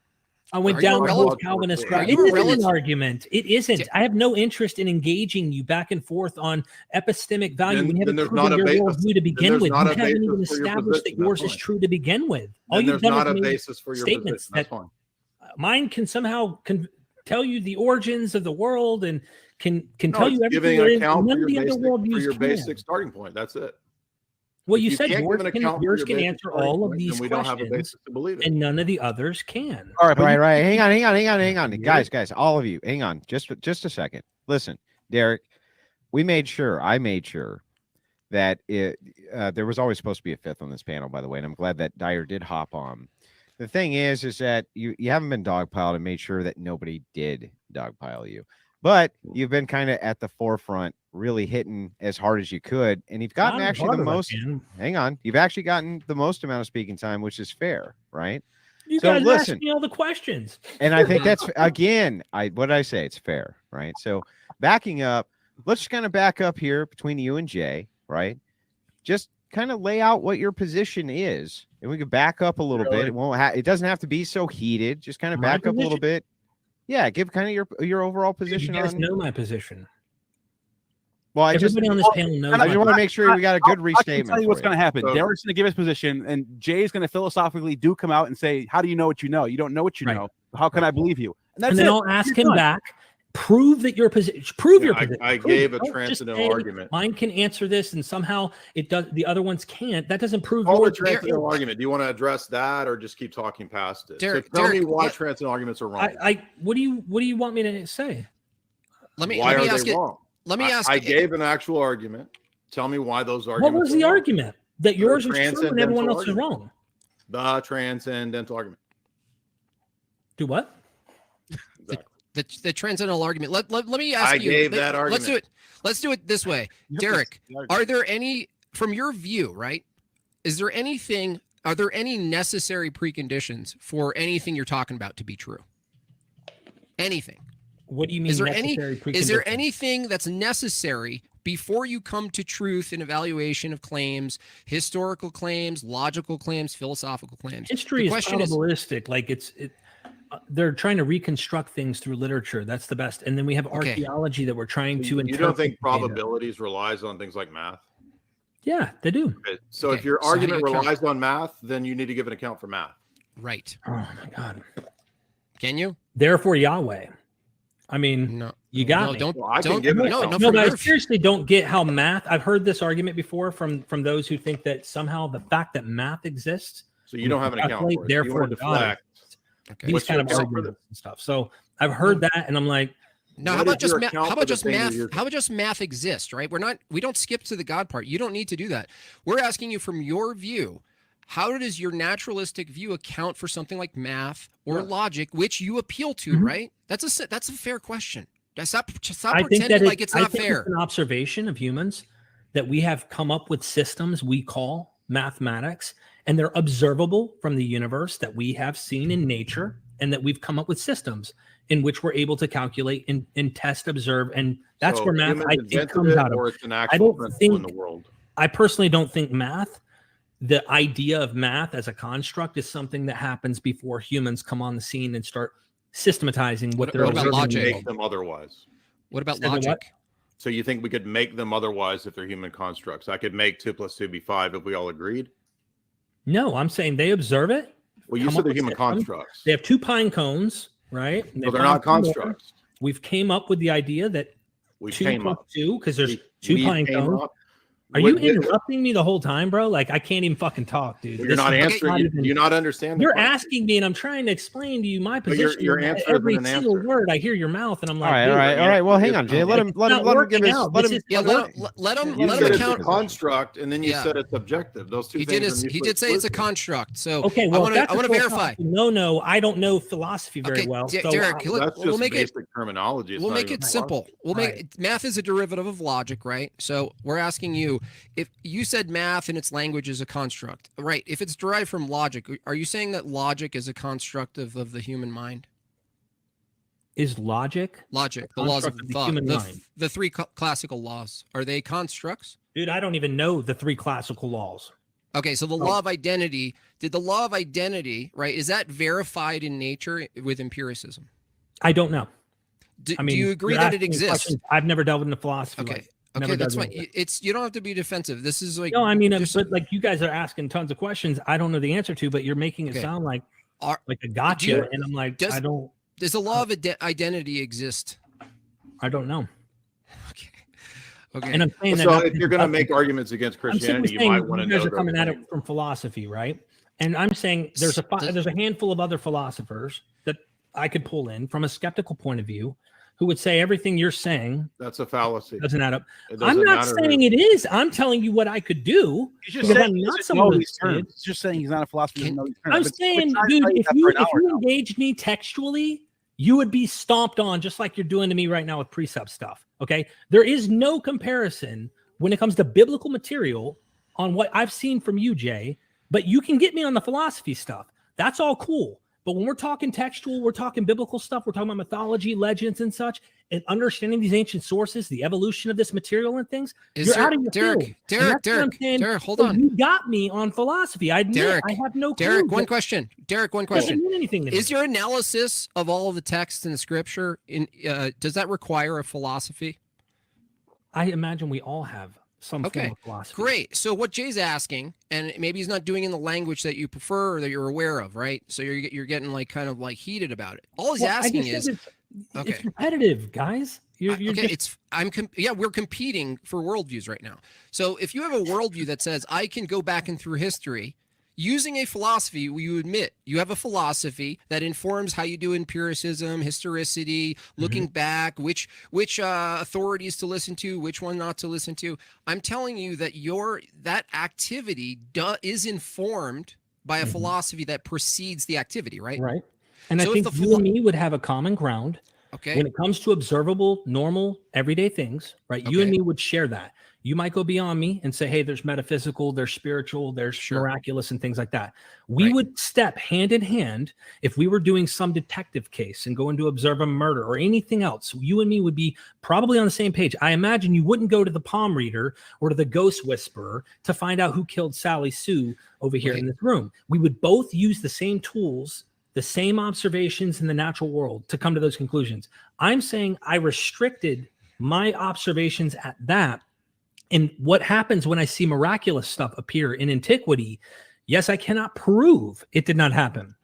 I went Are you down a the whole relative- Calvinist Are route. you It a isn't relative- an argument. It isn't. I have no interest in engaging you back and forth on epistemic value. Then- We then haven't there's proven not a your basis- worldview to then begin there's with. You not a haven't even basis for your established that position. yours That's is fine. true to begin with. All Then you've there's done not is a made basis for your statements position. That's that fine. mine can somehow tell you the origins of the world and can No, tell you it's everything. giving there an is. account None for of the your other basic, worldviews for your can. basic starting point. That's it. Well, If you you said can't give yours an can, account for yours your can basic answer starting all of point, these then we don't have a questions, basis to believe it. and none of the others can. All right, but Right. Hang on. Guys, all of you, hang on. Just a second. Listen, Derek, I made sure that there was always supposed to be a fifth on this panel, by the way, and I'm glad that Dyer did hop on. The thing is that you haven't been dogpiled and made sure that nobody did dogpile you. But you've been kind of at the forefront, really hitting as hard as you could, and you've gotten Not as actually hard the as I most. can. Hang on, you've actually gotten the most amount of speaking time, which is fair, right? You So guys listen. asked me all the questions. And I think that's again, what did I say? It's fair, right? So backing up, let's just kind of back up here between you and Jay, right? Just kind of lay out what your position is, and we could back up a little bit. It won't. It doesn't have to be so heated. Just kind of My back up a little position? bit. Yeah, give kind of your overall You position guys on. know my position. Well, I just Everybody on this panel knows. I just want to make sure we got a good I can restatement. tell you what's for going to happen. So- Derek's going to give his position, and Jay's going to philosophically come out and say, "How do you know what you know? You don't know what you Right. know. How can I believe you?" And that's And then it. I'll ask You're him done. back. Prove that your position. Prove your I- position. I Prove gave it. a Don't just transcendental say, argument. Mine can answer this, and somehow it does. The other ones can't. That doesn't prove Call yours. the transcendental argument. Do you want to address that or just keep talking past it? Derek- so tell me Derek, why let- transcendental arguments are wrong. What do you want me to say? Let me Why are ask they it. wrong? Let me ask. I gave an actual argument. Tell me why those What arguments. was the are wrong. argument? That yours is true and transcendental everyone else is argument. wrong. The transcendental argument. Do what? The transcendental argument. Let me ask I you. gave that Let's do argument. it. Let's do it this way, Derek. Are there any, from your view, right? Are there any necessary preconditions for anything you're talking about to be true? Anything? What do you mean? Is there necessary preconditions? anything that's necessary before you come to truth and evaluation of claims, historical claims, logical claims, philosophical claims? History The is question probabilistic. Like they're trying to reconstruct things through literature. That's the best. And then we have Okay. archaeology that we're trying to You interpret. don't think the data. probabilities relies on things like math? Yeah, they do. Okay, so Okay, if your so how do argument you account- relies on math, then you need to give an account for math. Right. Oh my God. Can you? Therefore, Yahweh. I mean, No. you got No, me. don't. Well, I can don't. give an No, account. no. No, from but I your- seriously don't get how math. I've heard this argument before from those who think that somehow the fact that math exists, So you don't have an account calculate, for it. therefore you want to God deflect. Okay. these What's kind your of account for arguments and stuff. So I've heard that, and I'm like, No, What how about is just your math? account How for about the just thing that math? you're- How about just math exist, right? We don't skip to the God part. You don't need to do that. We're asking you from your view, how does your naturalistic view account for something like math or logic, which you appeal to, Mhm. right? That's a fair question. Stop I think pretending that like it's not fair. It's an observation of humans that we have come up with systems we call mathematics, and they're observable from the universe that we have seen in nature, and that we've come up with systems in which we're able to calculate and test, observe, and that's So where math humans I think invented comes it, out of. or it's an I actual don't principle in think the world. I personally don't think math, the idea of math as a construct, is something that happens before humans come on the scene and start systematizing what they're what about observing. logic? Make them otherwise. What about Say the logic? what? So you think we could make them otherwise if they're human constructs? I could make 2 + 2 be 5 if we all agreed. No, I'm saying they observe it. Well, you come said up they're with human systems. constructs. They have two pine cones, right? So they're not constructs. We've came up with the idea that We 2 came plus up. 2, because there's two We pine came cones. up Are you with- interrupting me the whole time, bro? Like, I can't even fucking talk, dude. You're This not is answering. even- Do you not understand? the You're question? asking me, and I'm trying to explain to you my But your position. and answer every isn't an single answer. word I hear your mouth, and I'm like, All right. Well, hang on, Jay. Let him It's give not his. working Let out. him. This is- Yeah, let him You said it's a account. construct, and then you Yeah. said it's objective. Those two He things did. are He mutually did say it's a exclusive. construct. So okay, well, I want to verify. No, I don't know philosophy very Okay, well. So Derek, Well, that's we'll just make it. basic terminology. It's We'll not make even it simple. philosophy. We'll make math is a derivative of logic, right? So we're asking you if you said math in its language is a construct, right? If it's derived from logic, are you saying that logic is a construct of the human mind? is logic Logic, the a laws of construct of the thought, human the, mind? the three classical laws, are they constructs? Dude, I don't even know the 3 classical laws. Okay, so the law of identity, did the law of identity, right, is that verified in nature with empiricism? I don't know. Do, I mean, do you agree you're that it asking me exists? questions. I've never delved into philosophy. Okay. like, Okay, never that's dug fine. into it. It's you don't have to be defensive. This is like No, I mean, just- but like you guys are asking tons of questions I don't know the answer to, but you're making it Okay. sound like Are- a gotcha, do you- and I'm like, does- I don't does the law of identity exist? know. Okay. Okay. And I'm saying that So not if you're going to because- make arguments against I'm simply Christianity, you saying might want to you know guys are those coming at things. it from philosophy, right? And I'm saying there's a there's a handful of other philosophers that I could pull in from a skeptical point of view who would say everything you're saying That's a fallacy. doesn't add up. It I'm doesn't not matter saying who- it is. I'm telling you what I could do. He's just because saying I'm he not doesn't someone know who these terms. did. He's just saying he's not a philosopher. He doesn't know these terms. I'm But saying, we're trying to dude, tell you if that you for an hour now. engaged me textually, you would be stomped on just like you're doing to me right now with precept stuff. Okay. There is no comparison when it comes to biblical material on what I've seen from you, Jay, but you can get me on the philosophy stuff. That's all cool. But when we're talking textual, we're talking biblical stuff, we're talking about mythology, legends, and such, and understanding these ancient sources, the evolution of this material and things, you're out of your field. And that's what I'm saying. Derek, hold So on. you got me on philosophy. I admit Derek, I have no clue. Derek, one but question. Derek, one it doesn't question. mean anything to me. Is your analysis of all of the texts in the scripture does that require a philosophy? I imagine we all have some Okay, form of philosophy. great. So what Jay's asking, and maybe he's not doing in the language that you prefer or that you're aware of, right? So you're getting like kind of like heated about it. All he's Well, I asking just is, said okay. it's repetitive, guys. You're okay, just, we're competing for worldviews right now. So if you have a worldview that says I can go back and through history using a philosophy, you admit you have a philosophy that informs how you do empiricism, historicity, looking back, which authorities to listen to, which one not to listen to. I'm telling you that that activity is informed by a philosophy that precedes the activity, right? right. And So I if think the you and me would have a common ground Okay. when it comes to observable, normal, everyday things, right? You and me would share that. You might go beyond me and say, hey, there's metaphysical, there's spiritual, there's miraculous, and things like that. We would step hand in hand if we were doing some detective case and going to observe a murder or anything else. You and me would be probably on the same page. I imagine you wouldn't go to the palm reader or to the ghost whisperer to find out who killed Sally Sue over here in this room. We would both use the same tools, the same observations in the natural world to come to those conclusions. I'm saying I restricted my observations at that. And what happens when I see miraculous stuff appear in antiquity? Yes, I cannot prove it did not happen.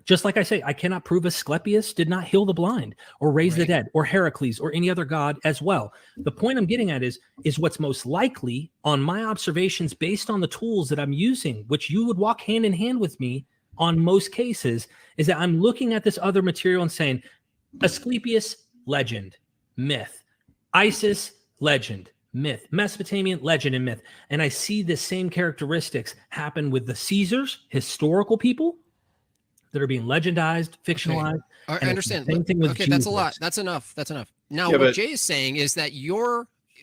Just like I say, I cannot prove Asclepius did not heal the blind or raise the dead or Heracles or any other god as well. The point I'm getting at is what's most likely on my observations based on the tools that I'm using, which you would walk hand in hand with me on most cases, is that I'm looking at this other material and saying, Asclepius, legend, myth. Isis, legend, myth. Mesopotamian, legend, and myth. And I see the same characteristics happen with the Caesars, historical people that are being legendized, fictionalized. I and understand. the same thing with Okay, that's a Jesus. lot. That's enough. That's enough. Now, Yeah, what but- Jay is saying is that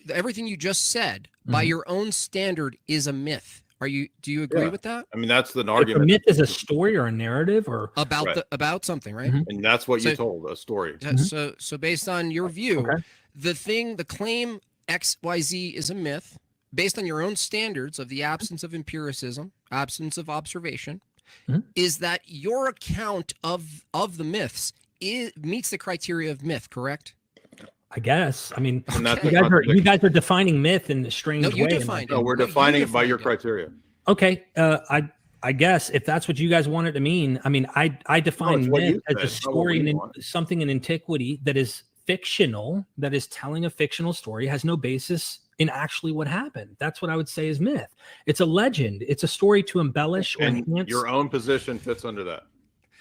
everything you just said, by Mhm. your own standard, is a myth. Do you agree Yeah. with that? I mean, that's the If a argument. myth is a story or a narrative or About Right. about something, right? Mhm. And that's what you So- told, a story. So based on your view, Okay. the claim XYZ is a myth, based on your own standards of the absence of empiricism, absence of observation, Mhm. is that your account of the myths meets the criteria of myth, correct? I guess. I mean, And that's you the guys contradiction. are defining myth in a strange No, you way. defined No, we're No, you defining it by your defined it. criteria. Okay. I guess if that's what you guys want it to mean, I mean, I define it's what myth you as a said, it's not what story we in want. something in antiquity that is fictional, that is telling a fictional story, has no basis in actually what happened. That's what I would say is myth. It's a legend. It's a story to embellish or And enhance. your own position fits under that.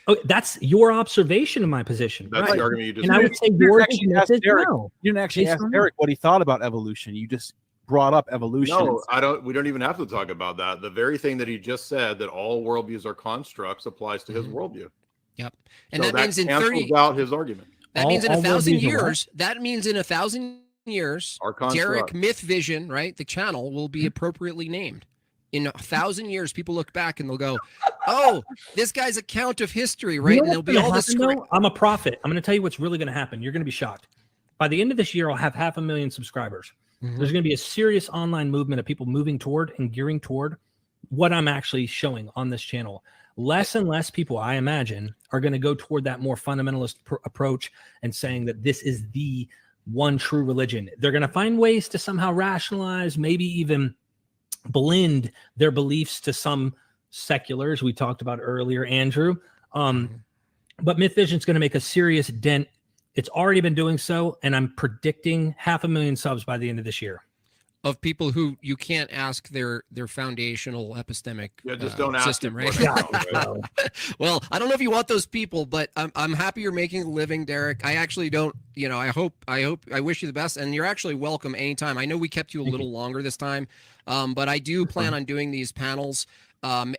Oh, that's your observation of my position. That's right? the argument you just And I made. would say You didn't yours actually is ask myth as Derek. well. You didn't actually Based ask on Eric what he thought about evolution. You just brought up evolution. No, I don't. We don't even have to talk about that. The very thing that he just said, that all worldviews are constructs, applies to his worldview. Yep. And So that means in cancels 30 out his argument. That means in 1,000 worldviews are what? years, that means in 1,000 years, Our construct. Derek Myth Vision, right? The channel will Hmm. be appropriately named. In 1,000 years, people look back and they'll go, "Oh, this guy's account of history," right? You know And there'll what's be gonna all this. happen, though? I'm a prophet. I'm going to tell you what's really going to happen. You're going to be shocked. By the end of this year, I'll have 500,000 subscribers. Mhm. There's going to be a serious online movement of people moving toward and gearing toward what I'm actually showing on this channel. Less and less people, I imagine, are going to go toward that more fundamentalist approach and saying that this is the one true religion. They're going to find ways to somehow rationalize, maybe even blend their beliefs to some seculars we talked about earlier, Andrew. But Myth Vision is going to make a serious dent. It's already been doing so, and I'm predicting 500,000 subs by the end of this year. Of people who you can't ask their foundational epistemic Just don't ask system, him right? questions, Well, I don't know if you want those people, but I'm happy you're making a living, Derek. I actually don't, I wish you the best, and you're actually welcome anytime. I know we kept you a little longer this time, but I do plan on doing these panels. I'm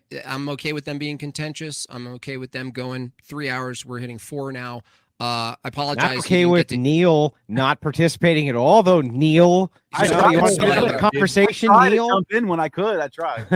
okay with them being contentious. I'm okay with them going 3 hours. We're hitting 4 now. I apologize. Not you okay didn't with get to- Neil not participating at all, though. Neil, I you tried want to to get into the dude. conversation, I tried to Neil? jump in when I could. I tried.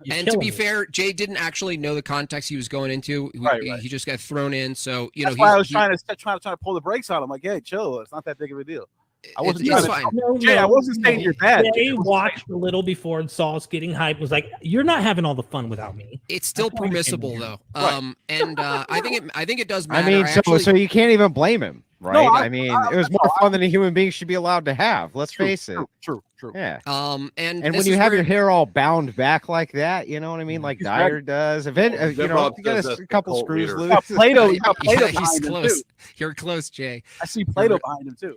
And to be fair, Jay didn't actually know the context he was going into. Right. He just got thrown in. So That's why I was trying to pull the brakes on him. Like, hey, chill. It's not that big of a deal. I wasn't It's trying to. fine. Jay, I wasn't saying you're bad. Jay watched a little before and saw us getting hyped. Was like, "You're not having all the fun without me." It's still That's why we came permissible here. though. Right. And I think it does I matter. mean, actually- so you can't even blame him, right? I- I mean, it was more fun than a human being should be allowed to have. Let's face it. True. Yeah. and And this when you is have where- your hair all bound back like that, you know what I mean? Like He's Dyer ready. does. If it, you know, Bob you got says that's a the couple cult screws leader. loose. Plato, yeah, Plato he's behind him close. too. You're close, Jay. I see Plato behind him too.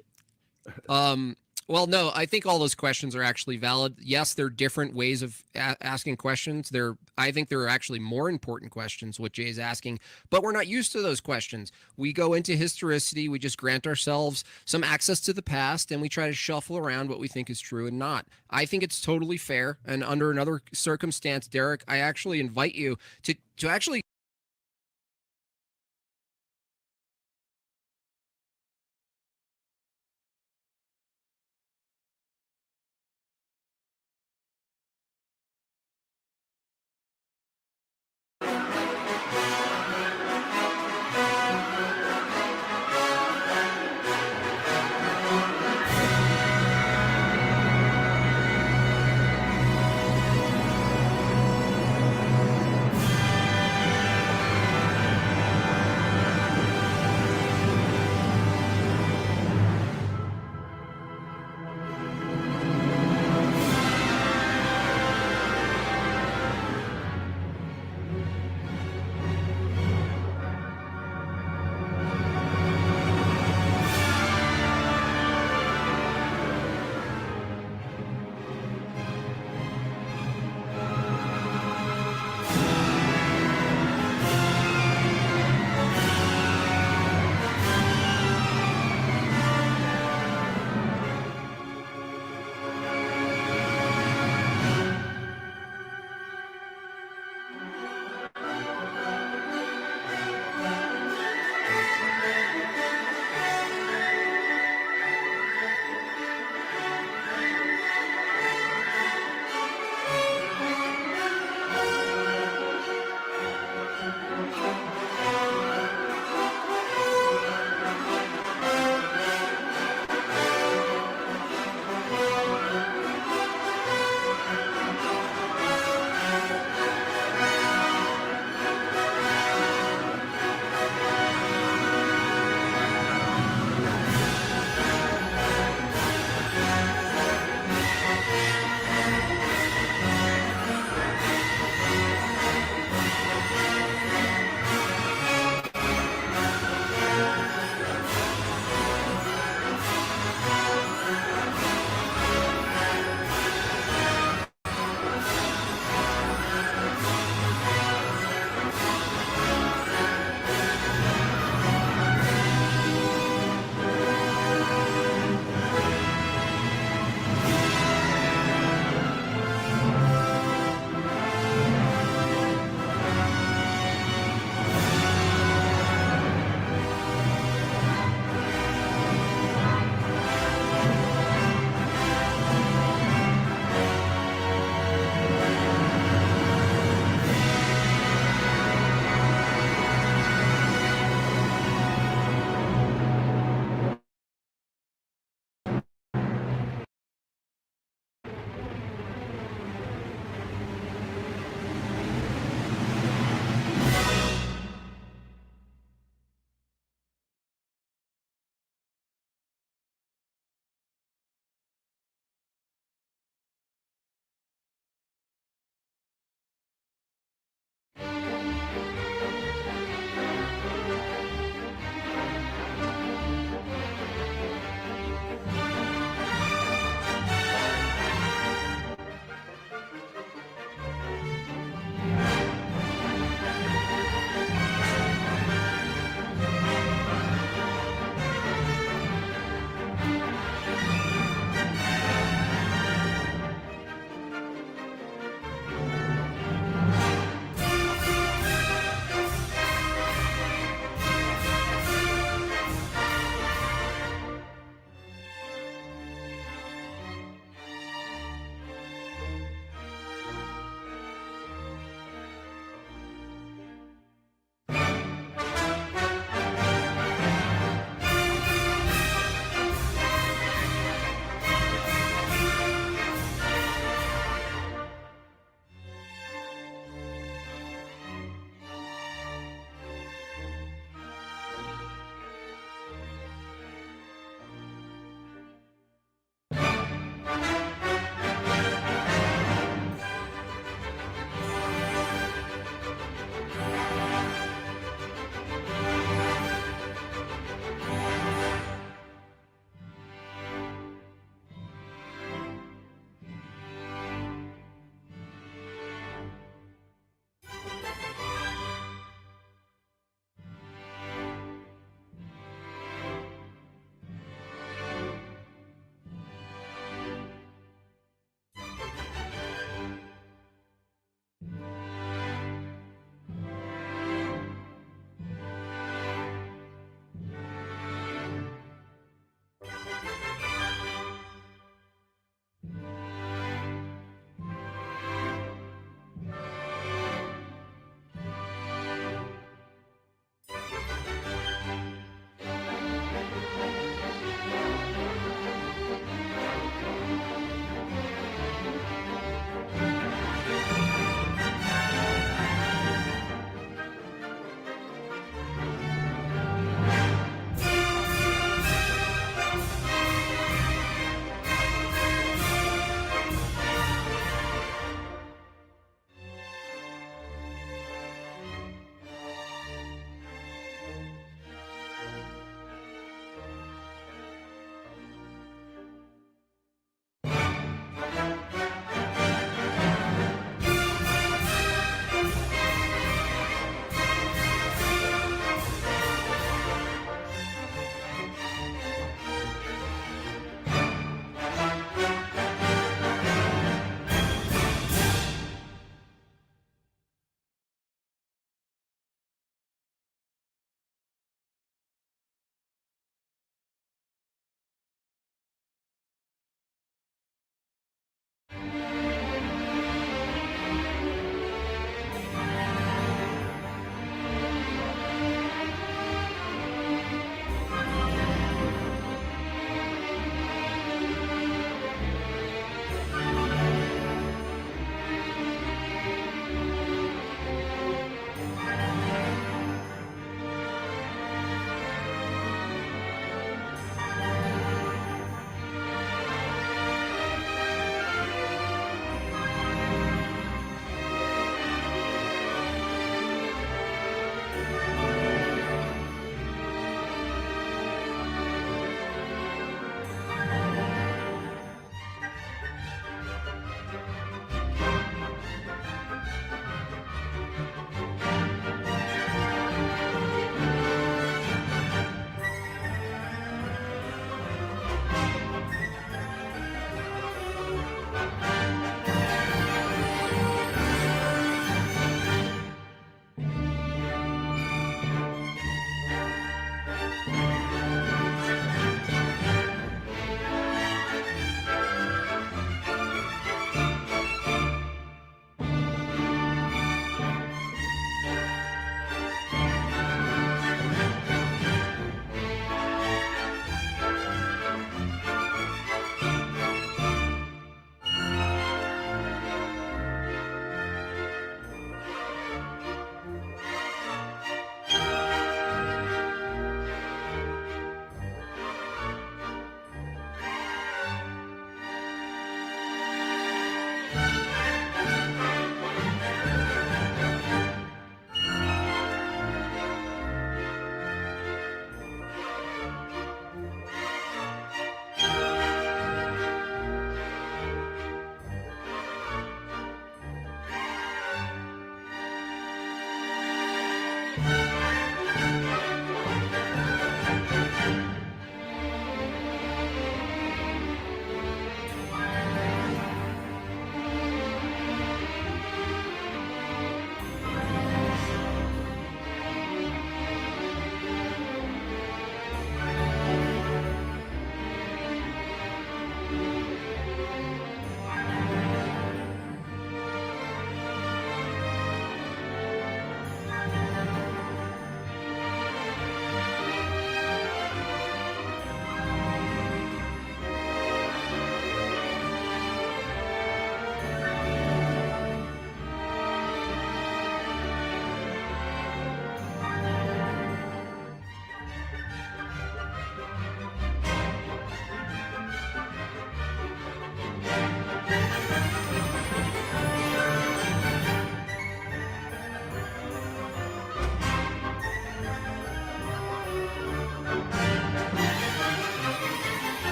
Well, no, I think all those questions are actually valid. Yes, they're different ways of asking questions. I think there are actually more important questions, what Jay's asking, but we're not used to those questions. We go into historicity, we just grant ourselves some access to the past, and we try to shuffle around what we think is true and not. I think it's totally fair, and under another circumstance, Derek, I actually invite you to actually